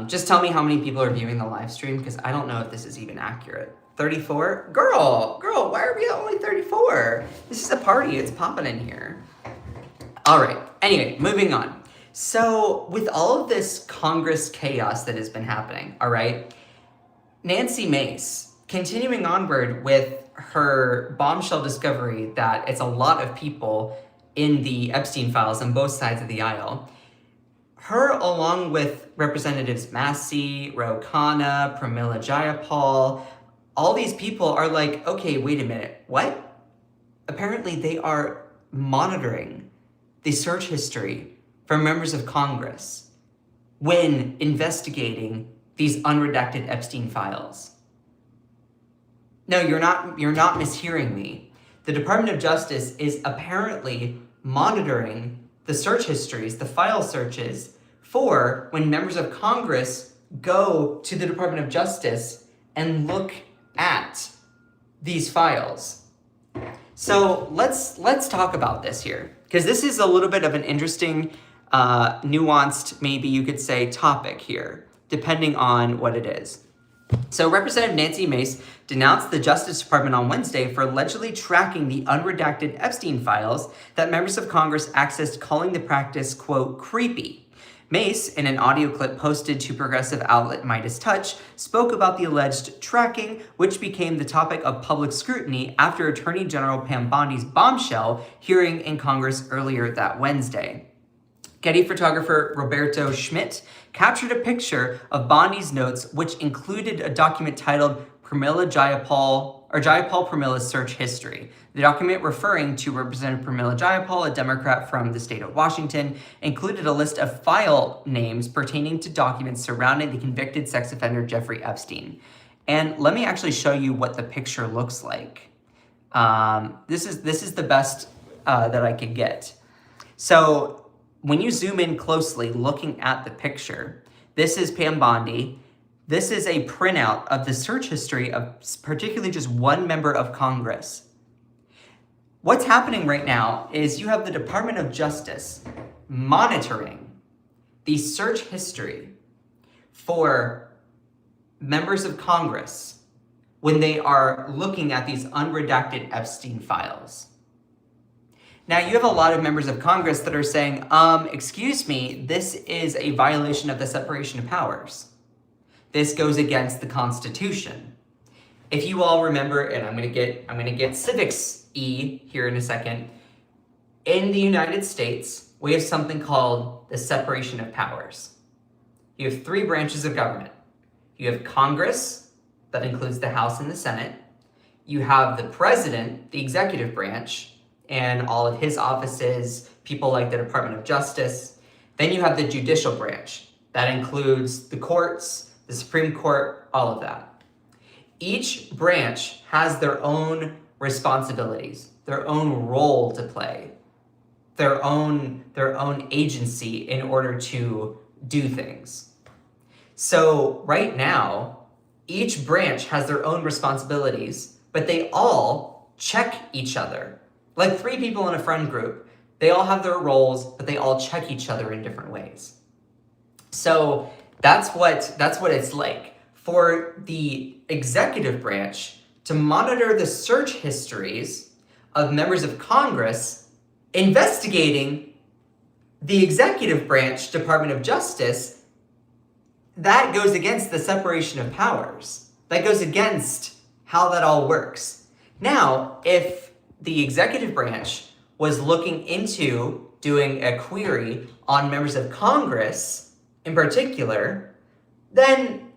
Just tell me how many people are viewing the live stream, because I don't know if this is even accurate. 34? Girl, why are we at only 34? This is a party, it's popping in here. All right, anyway, moving on. So, with all of this Congress chaos that has been happening, all right, Nancy Mace, continuing onward with her bombshell discovery that it's a lot of people in the Epstein files on both sides of the aisle, her along with Representatives Massey, Ro Khanna, Pramila Jayapal, all these people are like, okay, wait a minute, what? Apparently they are monitoring the search history from members of Congress when investigating these unredacted Epstein files. No, you're not mishearing me. The Department of Justice is apparently monitoring the search histories, the file searches, for when members of Congress go to the Department of Justice and look at these files. So let's talk about this here, because this is a little bit of an interesting, nuanced, maybe you could say, topic here, depending on what it is. So Representative Nancy Mace denounced the Justice Department on Wednesday for allegedly tracking the unredacted Epstein files that members of Congress accessed, calling the practice, quote, creepy. Mace, in an audio clip posted to progressive outlet Midas Touch, spoke about the alleged tracking, which became the topic of public scrutiny after Attorney General Pam Bondi's bombshell hearing in Congress earlier that Wednesday. Getty photographer Roberto Schmidt captured a picture of Bondi's notes, which included a document titled Jayapal Pramila's Search History. The document, referring to Representative Pramila Jayapal, a Democrat from the state of Washington, included a list of file names pertaining to documents surrounding the convicted sex offender Jeffrey Epstein. And let me actually show you what the picture looks like. This is the best that I could get. So when you zoom in closely, looking at the picture, this is Pam Bondi. This is a printout of the search history of particularly just one member of Congress. What's happening right now is you have the Department of Justice monitoring the search history for members of Congress when they are looking at these unredacted Epstein files. Now, you have a lot of members of Congress that are saying, excuse me, this is a violation of the separation of powers. This goes against the Constitution. If you all remember, and I'm gonna get civics-y here in a second, in the United States, we have something called the separation of powers. You have three branches of government. You have Congress, that includes the House and the Senate. You have the President, the executive branch, and all of his offices, people like the Department of Justice. Then you have the judicial branch. That includes the courts, the Supreme Court, all of that. Each branch has their own responsibilities, their own role to play, their own agency in order to do things. So right now, each branch has their own responsibilities, but they all check each other. Like three people in a friend group, they all have their roles, but they all check each other in different ways. So that's what it's like for the executive branch to monitor the search histories of members of Congress investigating the executive branch Department of Justice, that goes against the separation of powers. That goes against how that all works. Now, if the executive branch was looking into doing a query on members of Congress in particular, then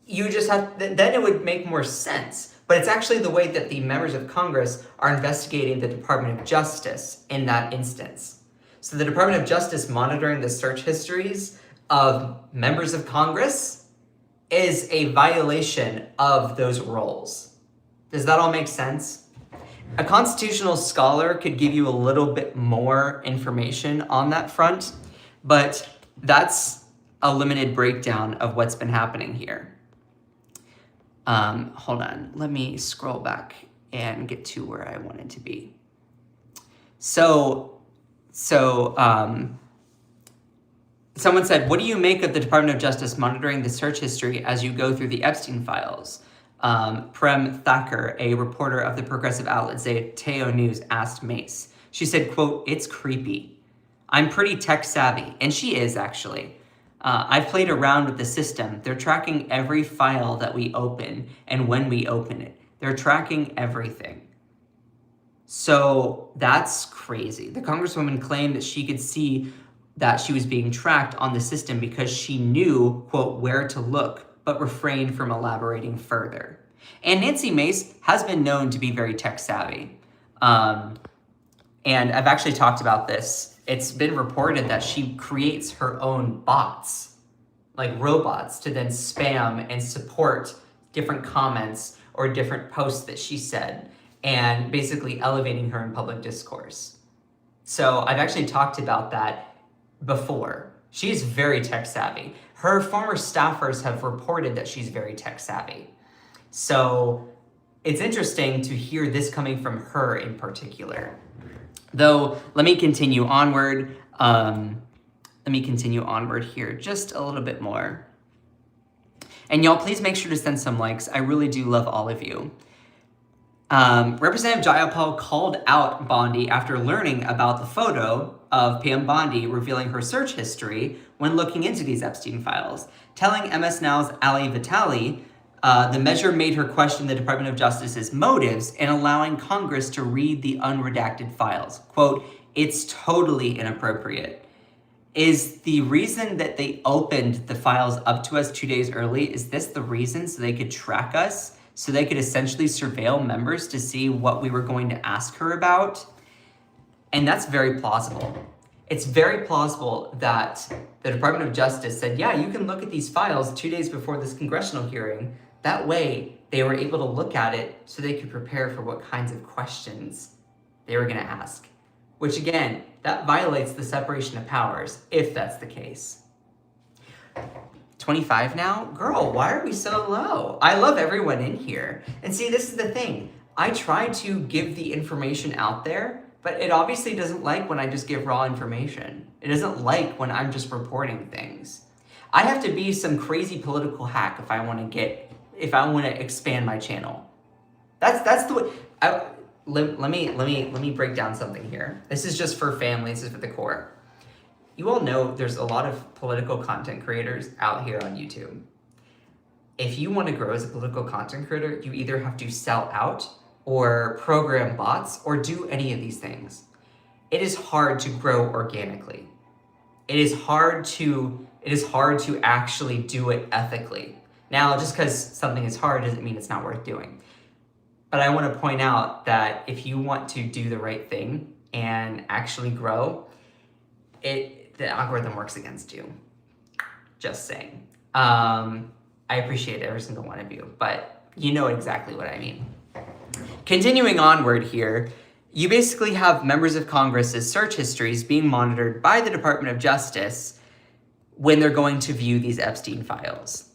then it would make more sense. But it's actually the way that the members of Congress are investigating the Department of Justice in that instance. So the Department of Justice monitoring the search histories of members of Congress is a violation of those roles. Does that all make sense? A constitutional scholar could give you a little bit more information on that front, but that's a limited breakdown of what's been happening here. Hold on, let me scroll back and get to where I wanted to be. So someone said, what do you make of the Department of Justice monitoring the search history as you go through the Epstein files? Prem Thacker, a reporter of the progressive outlet Zateo News, asked Mace. She said, quote, "It's creepy. I'm pretty tech savvy," and she is actually. I've played around with the system. They're tracking every file that we open and when we open it. They're tracking everything. So that's crazy. The Congresswoman claimed that she could see that she was being tracked on the system because she knew, quote, where to look, but refrained from elaborating further. And Nancy Mace has been known to be very tech savvy. And I've actually talked about this. It's been reported that she creates her own bots, like robots, to then spam and support different comments or different posts that she said, and basically elevating her in public discourse. So I've actually talked about that before. She's very tech savvy. Her former staffers have reported that she's very tech savvy. So it's interesting to hear this coming from her in particular. Though, let me continue onward. Here just a little bit more. And y'all, please make sure to send some likes. I really do love all of you. Representative Jayapal called out Bondi after learning about the photo of PM Bondi revealing her search history when looking into these Epstein files, telling MS Now's Ali Vitali the measure made her question the Department of Justice's motives in allowing Congress to read the unredacted files. Quote, "It's totally inappropriate. Is the reason that they opened the files up to us 2 days early, is this the reason so they could track us? So they could essentially surveil members to see what we were going to ask her about?" And that's very plausible. It's very plausible that the Department of Justice said, yeah, you can look at these files 2 days before this congressional hearing. That way, they were able to look at it so they could prepare for what kinds of questions they were going to ask. Which again, that violates the separation of powers, if that's the case. 25 now? Girl, why are we so low? I love everyone in here. And see, this is the thing. I try to give the information out there, but it obviously doesn't like when I just give raw information. It doesn't like when I'm just reporting things. I have to be some crazy political hack if I want to expand my channel. That's the way. Let me break down something here. This is just for families, this is for the core. You all know there's a lot of political content creators out here on YouTube. If you want to grow as a political content creator, you either have to sell out or program bots or do any of these things. It is hard to grow organically. It is hard to actually do it ethically. Now, just because something is hard doesn't mean it's not worth doing. But I want to point out that if you want to do the right thing and actually grow, the algorithm works against you. Just saying. I appreciate every single one of you, but you know exactly what I mean. Continuing onward here, you basically have members of Congress's search histories being monitored by the Department of Justice when they're going to view these Epstein files.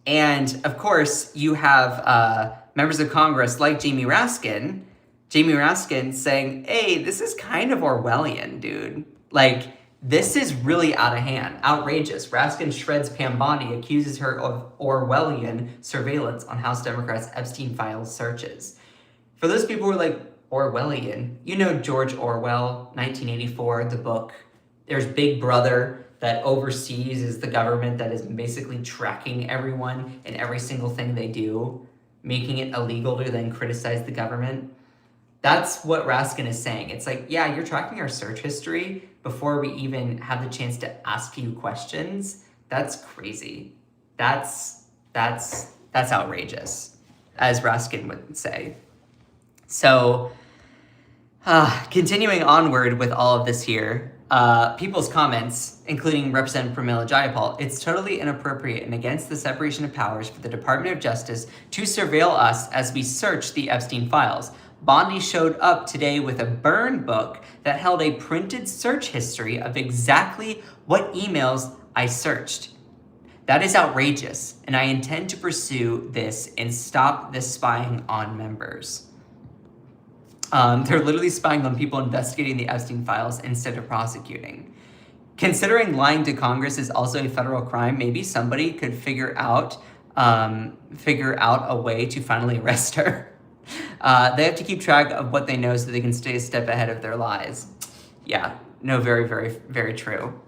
And of course, you have members of Congress like Jamie Raskin saying, hey, this is kind of Orwellian, dude. Like, This is really out of hand, outrageous. Raskin shreds Pam Bondi, accuses her of Orwellian surveillance on House Democrats' Epstein files searches. For those people who are like, Orwellian, you know George Orwell, 1984, the book. There's Big Brother that oversees is the government that is basically tracking everyone and every single thing they do, making it illegal to then criticize the government. That's what Raskin is saying. It's like, yeah, you're tracking our search history before we even have the chance to ask you questions. That's crazy. That's outrageous, as Raskin would say. So, continuing onward with all of this here, people's comments, including Representative Pramila Jayapal, it's totally inappropriate and against the separation of powers for the Department of Justice to surveil us as we search the Epstein files. Bondi showed up today with a burn book that held a printed search history of exactly what emails I searched. That is outrageous, and I intend to pursue this and stop this spying on members. They're literally spying on people investigating the Epstein files instead of prosecuting. Considering lying to Congress is also a federal crime, maybe somebody could figure out a way to finally arrest her. They have to keep track of what they know so they can stay a step ahead of their lies. Yeah, no, very, very, very true.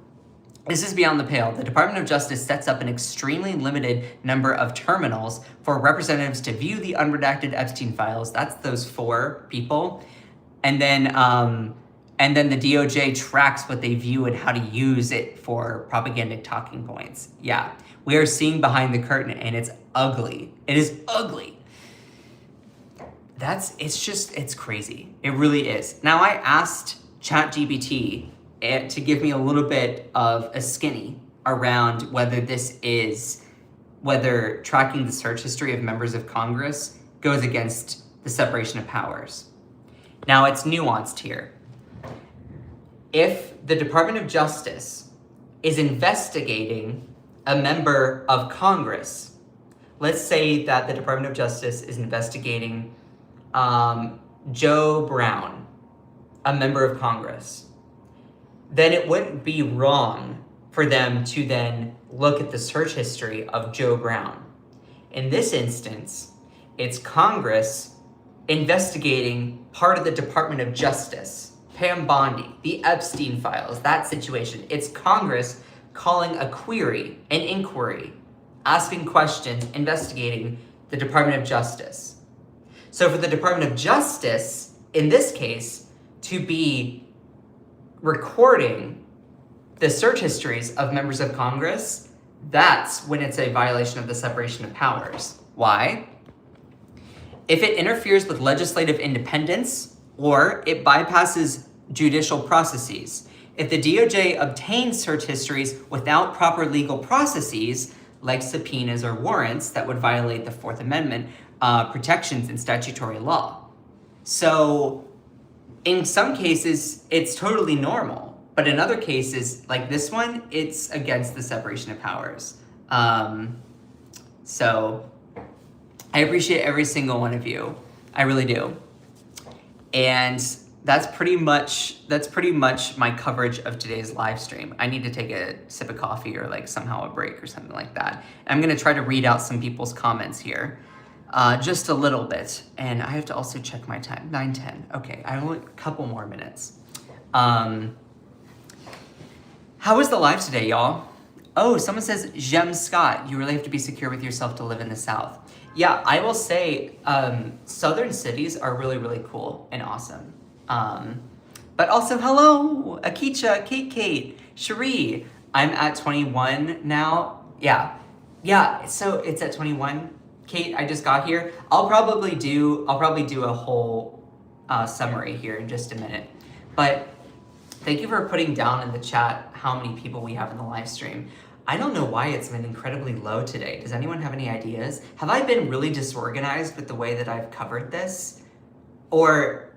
This is beyond the pale. The Department of Justice sets up an extremely limited number of terminals for representatives to view the unredacted Epstein files. That's those 4 people. And then the DOJ tracks what they view and how to use it for propagandic talking points. Yeah, we are seeing behind the curtain, and it's ugly. It is ugly. It's crazy. It really is. Now, I asked ChatGPT to give me a little bit of a skinny around whether tracking the search history of members of Congress goes against the separation of powers. Now, it's nuanced here. If the Department of Justice is investigating a member of Congress, let's say that the Department of Justice is investigating Joe Brown, a member of Congress, then it wouldn't be wrong for them to then look at the search history of Joe Brown. In this instance, it's Congress investigating part of the Department of Justice, Pam Bondi, the Epstein files, that situation. It's Congress calling a query, an inquiry, asking questions, investigating the Department of Justice. So for the Department of Justice, in this case, to be recording the search histories of members of Congress, that's when it's a violation of the separation of powers. Why? If it interferes with legislative independence or it bypasses judicial processes. If the DOJ obtains search histories without proper legal processes, like subpoenas or warrants that would violate the Fourth Amendment protections in statutory law. So in some cases, it's totally normal. But in other cases, like this one, it's against the separation of powers. So I appreciate every single one of you. I really do. And that's pretty much my coverage of today's live stream. I need to take a sip of coffee or like somehow a break or something like that. I'm gonna try to read out some people's comments here. Just a little bit. And I have to also check my time, 9:10. Okay, I have only a couple more minutes. How was the live today, y'all? Oh, someone says, Jem Scott, you really have to be secure with yourself to live in the South. Yeah, I will say southern cities are really, really cool and awesome. But also, hello, Akicha, Kate, Cherie. I'm at 21 now. Yeah, so it's at 21. Kate, I just got here. I'll probably do a whole summary here in just a minute. But thank you for putting down in the chat how many people we have in the live stream. I don't know why it's been incredibly low today. Does anyone have any ideas? Have I been really disorganized with the way that I've covered this? Or,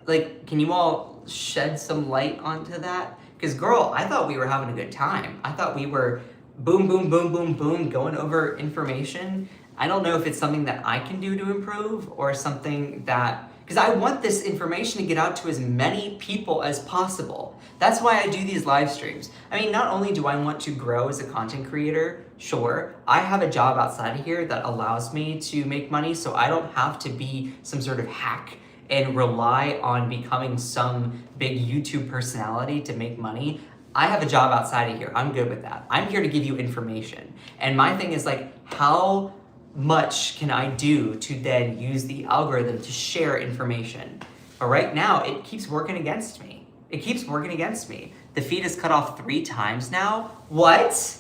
like, can you all shed some light onto that? Because, girl, I thought we were having a good time. I thought we were boom, boom, boom, boom, boom, going over information. I don't know if it's something that I can do to improve or something that... because I want this information to get out to as many people as possible. That's why I do these live streams. I mean, not only do I want to grow as a content creator, sure, I have a job outside of here that allows me to make money, so I don't have to be some sort of hack and rely on becoming some big YouTube personality to make money. I have a job outside of here. I'm good with that. I'm here to give you information. And my thing is like, how much can I do to then use the algorithm to share information? But right now, it keeps working against me. It keeps working against me. The feed is cut off 3 times now. What?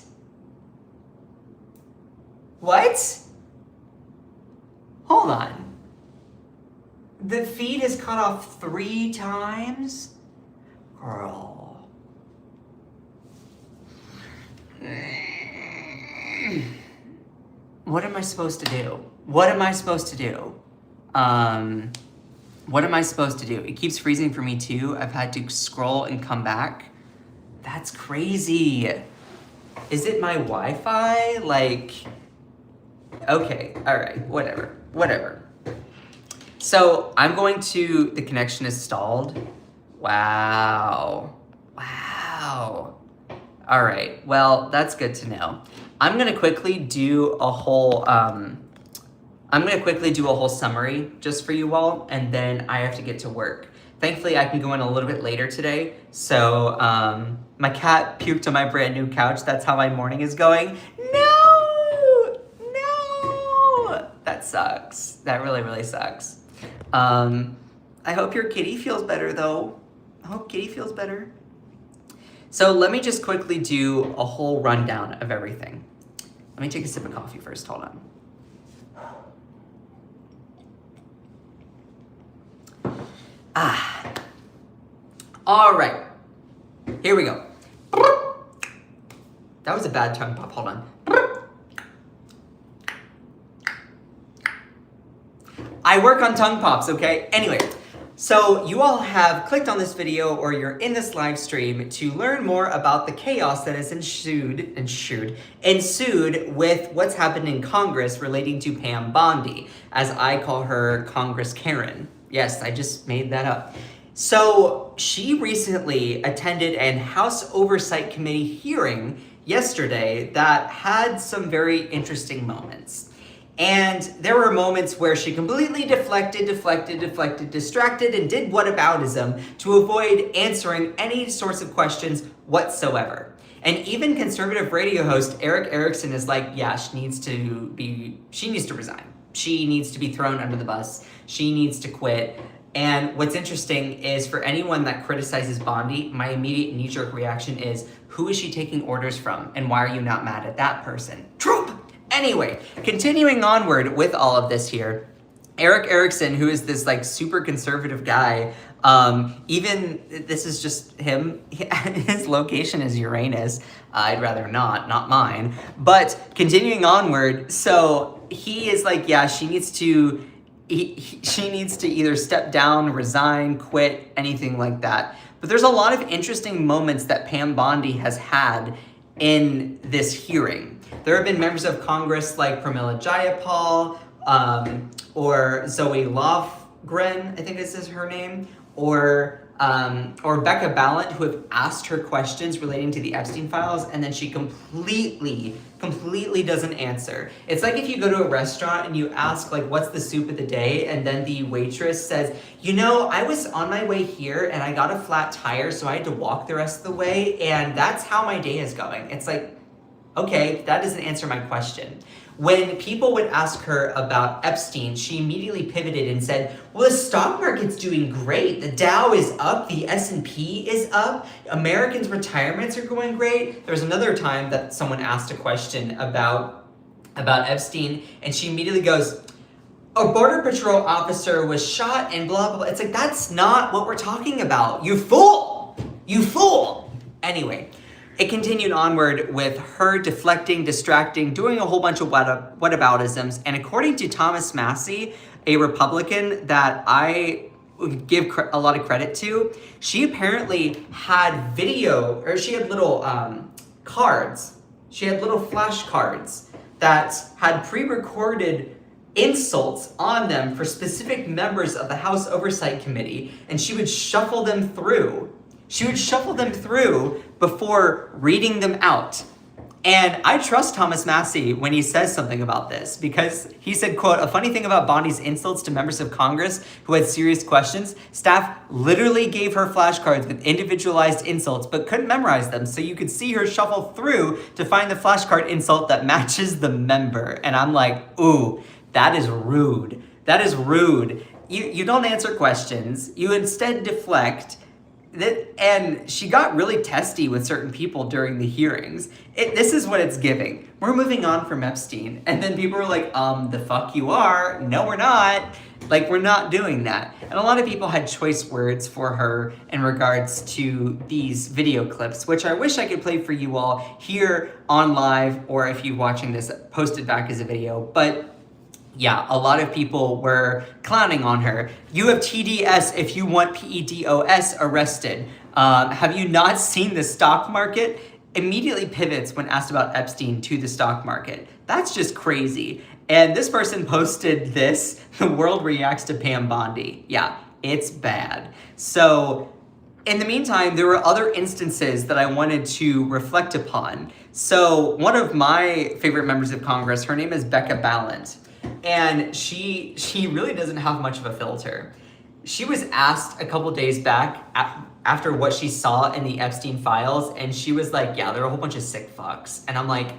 What? Hold on. The feed is cut off 3 times? Girl. What am I supposed to do? What am I supposed to do? What am I supposed to do? It keeps freezing for me too. I've had to scroll and come back. That's crazy. Is it my Wi-Fi? Like, okay, all right, whatever. So I'm going to, the connection is stalled. Wow. All right, well, that's good to know. I'm gonna quickly do a whole, summary just for you all, and then I have to get to work. Thankfully, I can go in a little bit later today. So my cat puked on my brand new couch. That's how my morning is going. No! That sucks. That really sucks. I hope your kitty feels better though. I hope kitty feels better. So let me just quickly do a whole rundown of everything. Let me take a sip of coffee first, hold on. All right, here we go. That was a bad tongue pop, hold on. I work on tongue pops, okay? Anyway, so you all have clicked on this video or you're in this live stream to learn more about the chaos that has ensued with what's happened in Congress relating to Pam Bondi, as I call her Congress Karen. Yes, I just made that up. So she recently attended an House Oversight Committee hearing yesterday that had some very interesting moments. And there were moments where she completely deflected, distracted, and did whataboutism to avoid answering any sorts of questions whatsoever. And even conservative radio host Eric Erickson is like, yeah, she needs to resign. She needs to be thrown under the bus. She needs to quit. And what's interesting is for anyone that criticizes Bondi, my immediate knee-jerk reaction is, who is she taking orders from? And why are you not mad at that person? Troop! Anyway, continuing onward with all of this here, Eric Erickson, who is this like super conservative guy, even this is just him, his location is Uranus. I'd rather not mine. But continuing onward, so he is like, yeah, she needs to either step down, resign, quit, anything like that. But there's a lot of interesting moments that Pam Bondi has had in this hearing. There have been members of Congress like Pramila Jayapal, or Zoe Lofgren, I think this is her name, or Becca Ballant, who have asked her questions relating to the Epstein files, and then she completely doesn't answer. It's like if you go to a restaurant and you ask, like, what's the soup of the day? And then the waitress says, you know, I was on my way here and I got a flat tire, so I had to walk the rest of the way, and that's how my day is going. It's like, okay, that doesn't answer my question. When people would ask her about Epstein, she immediately pivoted and said, well, the stock market's doing great. The Dow is up, the S&P is up, Americans' retirements are going great. There was another time that someone asked a question about Epstein, and she immediately goes, a Border Patrol officer was shot and blah, blah, blah. It's like, that's not what we're talking about. You fool! You fool! Anyway. It continued onward with her deflecting, distracting, doing a whole bunch of whataboutisms, and according to Thomas Massey, a Republican that I would give a lot of credit to, she apparently had she had little cards. She had little flashcards that had pre-recorded insults on them for specific members of the House Oversight Committee, and she would shuffle them through. She would shuffle them through before reading them out. And I trust Thomas Massie when he says something about this, because he said, quote, "A funny thing about Bondi's insults to members of Congress who had serious questions, staff literally gave her flashcards with individualized insults but couldn't memorize them, so you could see her shuffle through to find the flashcard insult that matches the member." And I'm like, ooh, that is rude. That is rude. You don't answer questions. You instead deflect. And she got really testy with certain people during the hearings. This is what it's giving. We're moving on from Epstein. And then people are like, the fuck you are. No, we're not. Like, we're not doing that. And a lot of people had choice words for her in regards to these video clips, which I wish I could play for you all here on live, or if you're watching this posted back as a video. But yeah, a lot of people were clowning on her. You have TDS if you want PEDOS arrested. Have you not seen the stock market? Immediately pivots when asked about Epstein to the stock market. That's just crazy. And this person posted this, "The world reacts to Pam Bondi." Yeah, it's bad. So in the meantime, there were other instances that I wanted to reflect upon. So one of my favorite members of Congress, her name is Becca Balint. And she really doesn't have much of a filter. She was asked a couple days back after what she saw in the Epstein files, and she was like, yeah, there are a whole bunch of sick fucks. And I'm like,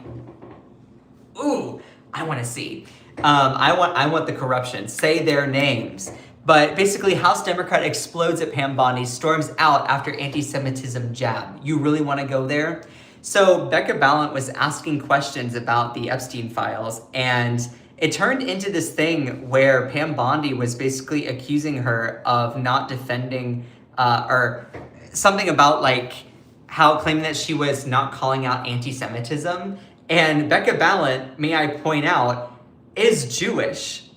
ooh, I want to see. I want the corruption. Say their names. But basically, House Democrat explodes at Pam Bondi, storms out after anti-Semitism jab. You really want to go there? So Becca Balint was asking questions about the Epstein files, and it turned into this thing where Pam Bondi was basically accusing her of not defending, or something about like how claiming that she was not calling out anti-Semitism. And Becca Balint, may I point out, is Jewish.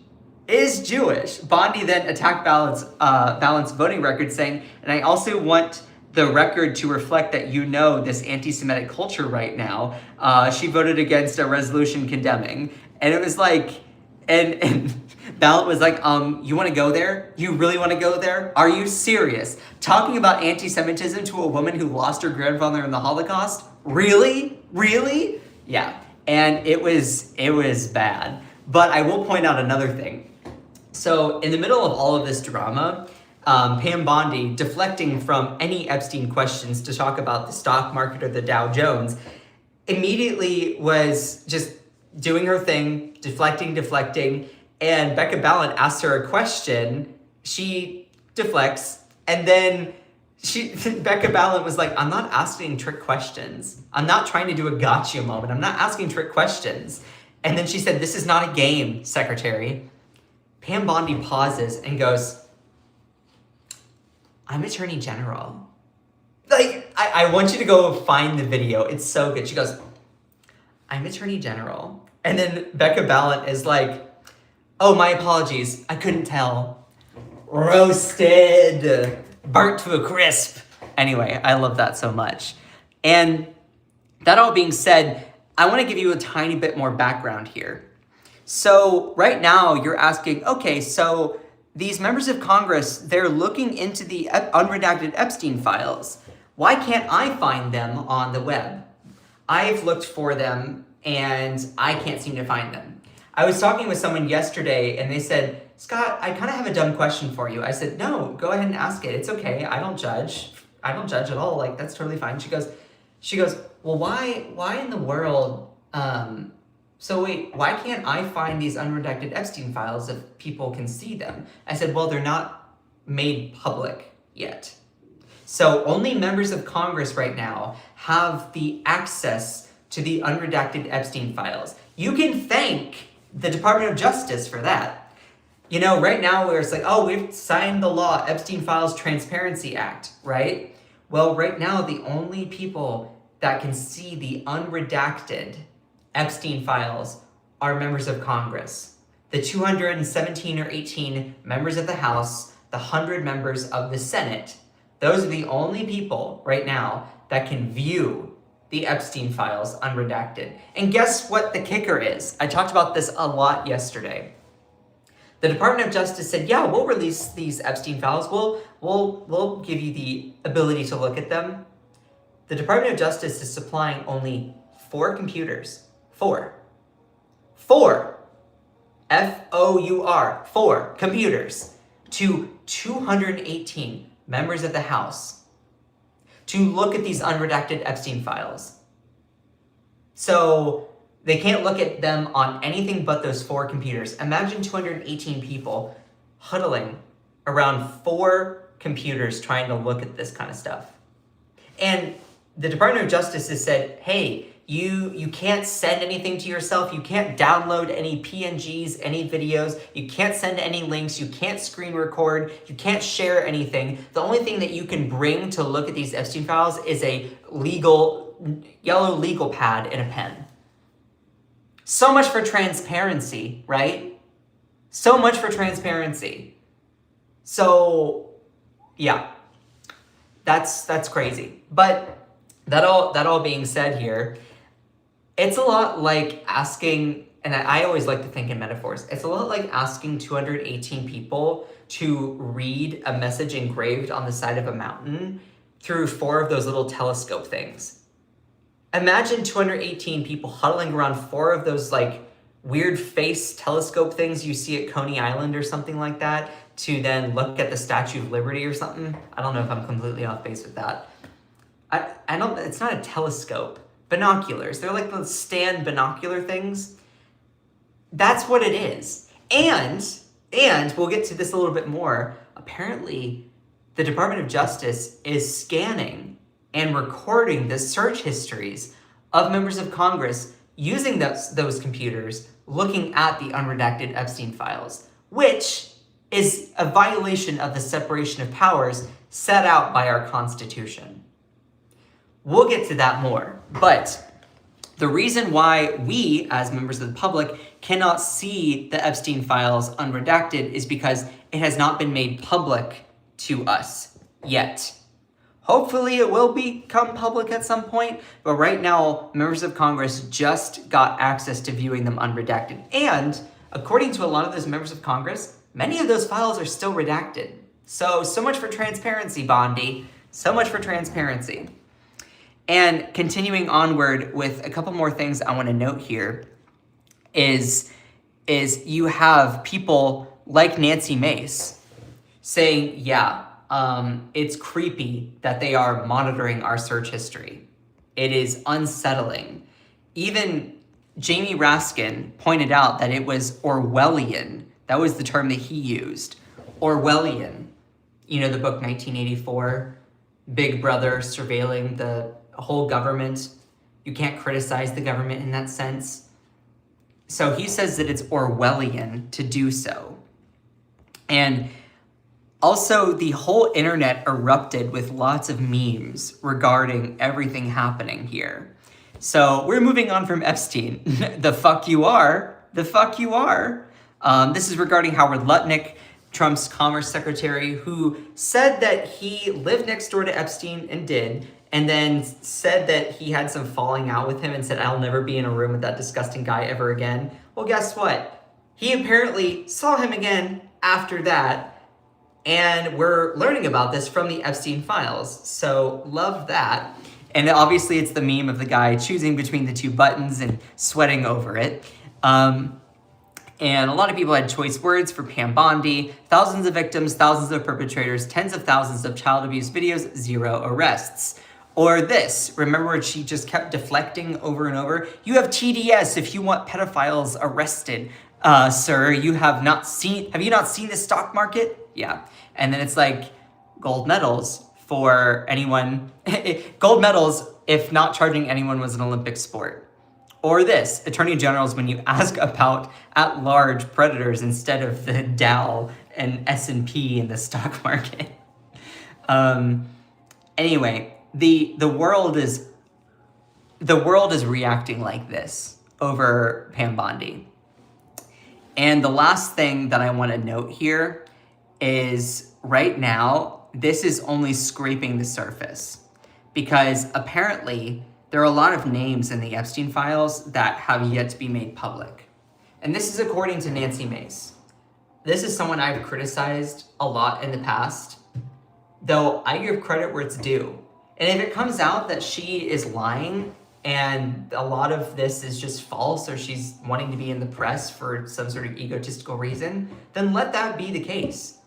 Bondi then attacked Balint's voting record, saying, "And I also want the record to reflect that you know this anti-Semitic culture right now." She voted against a resolution condemning. And it was like, and Balint was like, you want to go there? You really want to go there? Are you serious? Talking about anti-Semitism to a woman who lost her grandfather in the Holocaust? Really? Really? Yeah. And it was bad. But I will point out another thing. So in the middle of all of this drama, Pam Bondi, deflecting from any Epstein questions to talk about the stock market or the Dow Jones, immediately was just doing her thing, deflecting, and Becca Balint asks her a question, she deflects, and then Becca Balint was like, "I'm not asking trick questions. I'm not trying to do a gotcha moment. I'm not asking trick questions." And then she said, "This is not a game, Secretary." Pam Bondi pauses and goes, "I'm Attorney General." Like, I want you to go find the video. It's so good. She goes, "I'm Attorney General." And then Becca Balint is like, "Oh, my apologies. I couldn't tell." Roasted. Burnt to a crisp. Anyway, I love that so much. And that all being said, I want to give you a tiny bit more background here. So right now you're asking, okay, so these members of Congress, they're looking into the unredacted Epstein files. Why can't I find them on the web? I've looked for them and I can't seem to find them. I was talking with someone yesterday and they said, "Scott, I kind of have a dumb question for you." I said, "No, go ahead and ask it. It's okay. I don't judge. I don't judge at all. Like, that's totally fine." She goes, "Well, why in the world, so wait, why can't I find these unredacted Epstein files if people can see them?" I said, "Well, they're not made public yet. So only members of Congress right now have the access to the unredacted Epstein files. You can thank the Department of Justice for that. You know, right now where it's like, oh, we've signed the law, Epstein Files Transparency Act, right? Well, right now, the only people that can see the unredacted Epstein files are members of Congress. The 217 or 18 members of the House, the 100 members of the Senate, those are the only people right now that can view the Epstein files unredacted. And guess what the kicker is? I talked about this a lot yesterday. The Department of Justice said, yeah, we'll release these Epstein files. We'll give you the ability to look at them. The Department of Justice is supplying only 4 computers. 4. F-O-U-R. 4 computers to 218 members of the House to look at these unredacted Epstein files. So they can't look at them on anything but those 4 computers. Imagine 218 people huddling around 4 computers trying to look at this kind of stuff. And the Department of Justice has said, hey, you can't send anything to yourself. You can't download any PNGs, any videos. You can't send any links. You can't screen record. You can't share anything. The only thing that you can bring to look at these Epstein files is a yellow legal pad and a pen. So much for transparency, right? So much for transparency. So, yeah, that's crazy. But that all being said here, it's a lot like asking, and I always like to think in metaphors, it's a lot like asking 218 people to read a message engraved on the side of a mountain through 4 of those little telescope things. Imagine 218 people huddling around 4 of those like weird face telescope things you see at Coney Island or something like that to then look at the Statue of Liberty or something. I don't know if I'm completely off base with that. I don't, it's not a telescope. Binoculars. They're like the stand binocular things. That's what it is. And we'll get to this a little bit more. Apparently, the Department of Justice is scanning and recording the search histories of members of Congress using those computers, looking at the unredacted Epstein files, which is a violation of the separation of powers set out by our Constitution. We'll get to that more, but the reason why we, as members of the public, cannot see the Epstein files unredacted is because it has not been made public to us yet. Hopefully it will become public at some point, but right now, members of Congress just got access to viewing them unredacted. And according to a lot of those members of Congress, many of those files are still redacted. So much for transparency, Bondi. So much for transparency. And continuing onward with a couple more things I want to note here is you have people like Nancy Mace saying, yeah, it's creepy that they are monitoring our search history. It is unsettling. Even Jamie Raskin pointed out that it was Orwellian. That was the term that he used. Orwellian. You know the book 1984? Big Brother surveilling the whole government. You can't criticize the government in that sense. So he says that it's Orwellian to do so. And also, the whole internet erupted with lots of memes regarding everything happening here. So we're moving on from Epstein. The fuck you are. The fuck you are. This is regarding Howard Lutnick, Trump's Commerce Secretary, who said that he lived next door to Epstein and did, and then said that he had some falling out with him and said, I'll never be in a room with that disgusting guy ever again. Well, guess what? He apparently saw him again after that, and we're learning about this from the Epstein files. So love that. And obviously it's the meme of the guy choosing between the 2 buttons and sweating over it. And a lot of people had choice words for Pam Bondi: thousands of victims, thousands of perpetrators, tens of thousands of child abuse videos, 0 arrests. Or this, remember when she just kept deflecting over and over? You have TDS if you want pedophiles arrested, sir. Have you not seen the stock market? Yeah. And then it's like gold medals for anyone, gold medals if not charging anyone was an Olympic sport. Or this, attorney generals when you ask about at-large predators instead of the Dow and S&P in the stock market. Anyway, the world is reacting like this over Pam Bondi. And the last thing that I want to note here is right now, this is only scraping the surface, because apparently there are a lot of names in the Epstein files that have yet to be made public. And this is according to Nancy Mace. this is someone I've criticized a lot in the past, though I give credit where it's due. And if it comes out that she is lying and a lot of this is just false, or she's wanting to be in the press for some sort of egotistical reason, then let that be the case.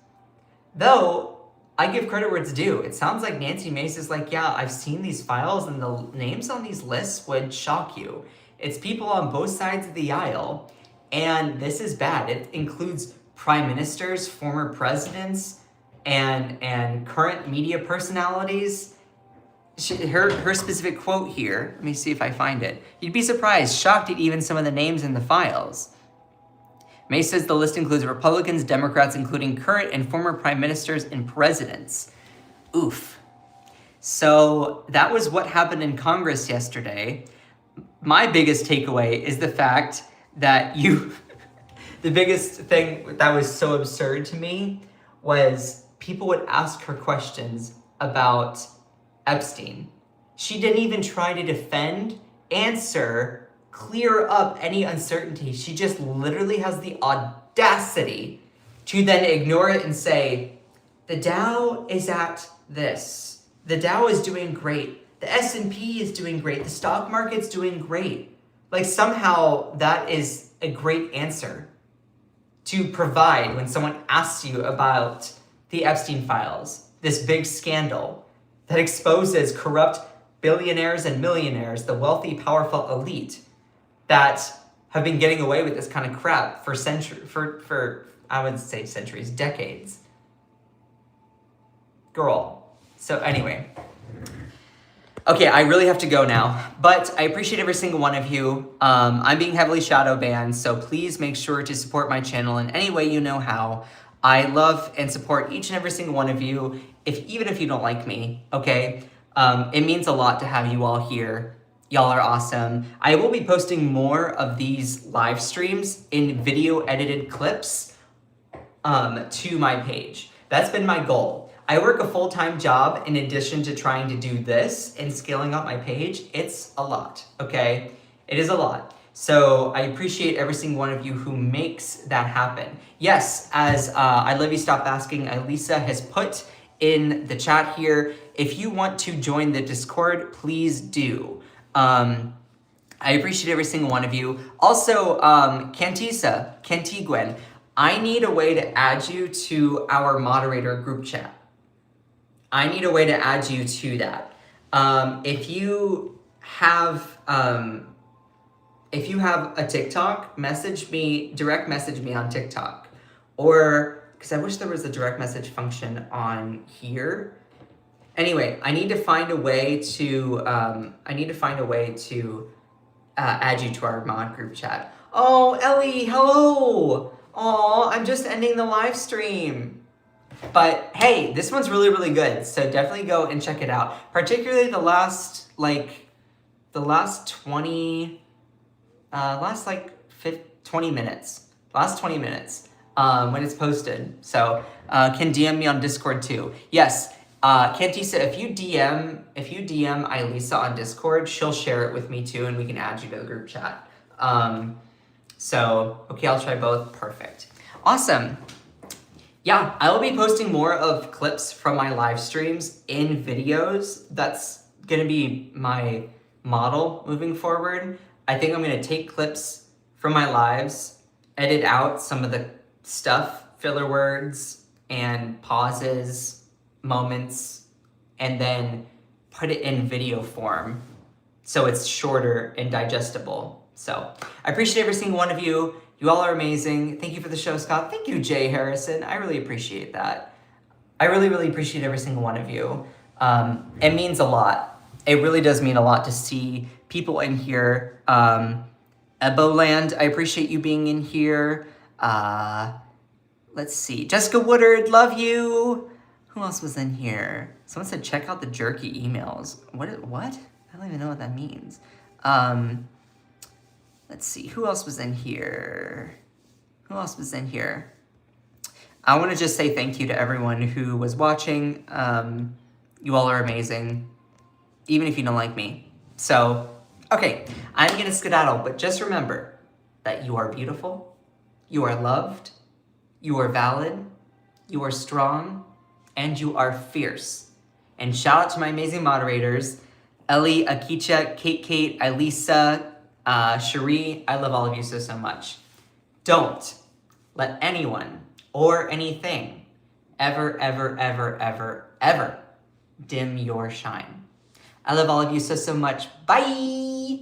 Though, I give credit where it's due. It sounds like Nancy Mace is like, yeah, I've seen these files and the names on these lists would shock you. It's people on both sides of the aisle, and this is bad. It includes prime ministers, former presidents, and current media personalities. Her specific quote here, let me see if I find it. You'd be surprised, shocked at even some of the names in the files. May says the list includes Republicans, Democrats, including current and former prime ministers and presidents. Oof. So that was what happened in Congress yesterday. My biggest takeaway is the fact that the biggest thing that was so absurd to me was people would ask her questions about Epstein. She didn't even try to defend, answer, clear up any uncertainty. She just literally has the audacity to then ignore it and say, the Dow is at this. The Dow is doing great. The S&P is doing great. The stock market's doing great. Like somehow that is a great answer to provide when someone asks you about the Epstein files, this big scandal that exposes corrupt billionaires and millionaires, the wealthy, powerful elite that have been getting away with this kind of crap for I would say centuries, decades. Girl. So anyway. Okay, I really have to go now, but I appreciate every single one of you. I'm being heavily shadow banned, so please make sure to support my channel in any way you know how. I love and support each and every single one of you, even if you don't like me, okay? It means a lot to have you all here. Y'all are awesome. I will be posting more of these live streams in video edited clips to my page. That's been my goal. I work a full-time job in addition to trying to do this and scaling up my page. It's a lot, okay? It is a lot. So I appreciate every single one of you who makes that happen. Yes, as I Love You Stop Asking, Elisa has put in the chat here, if you want to join the Discord, please do. I appreciate every single one of you. Also, Cantiguen, I need a way to add you to our moderator group chat. I need a way to add you to that. If you have a TikTok, direct message me on TikTok. Or, because I wish there was a direct message function on here. Anyway, I need to find a way to add you to our mod group chat. Oh, Ellie, hello. Oh, I'm just ending the live stream. But hey, this one's really, really good. So definitely go and check it out. Particularly the last 20 minutes. Last 20 minutes when it's posted. So can DM me on Discord too. Yes. Kantisa, if you DM Elisa on Discord, she'll share it with me too, and we can add you to the group chat. So, okay, I'll try both. Perfect. Awesome. Yeah, I will be posting more of clips from my live streams in videos. That's going to be my model moving forward. I think I'm going to take clips from my lives, edit out some of the stuff, filler words, and pauses, moments, and then put it in video form so it's shorter and digestible. So I appreciate every single one of you. You all are amazing. Thank you for the show, Scott. Thank you, Jay Harrison. I really appreciate that. I really, really appreciate every single one of you. It means a lot. It really does mean a lot to see people in here. Eboland, I appreciate you being in here. Let's see. Jessica Woodard, love you. Who else was in here? Someone said check out the jerky emails. What? I don't even know what that means. Let's see. Who else was in here? I want to just say thank you to everyone who was watching. You all are amazing, even if you don't like me. So, okay, I'm going to skedaddle, but just remember that you are beautiful, you are loved, You are valid, you are strong, and you are fierce. And shout out to my amazing moderators, Ellie, Akicha, Kate, Elisa, Cherie. I love all of you so much. Don't let anyone or anything ever dim your shine. I love all of you so much. Bye!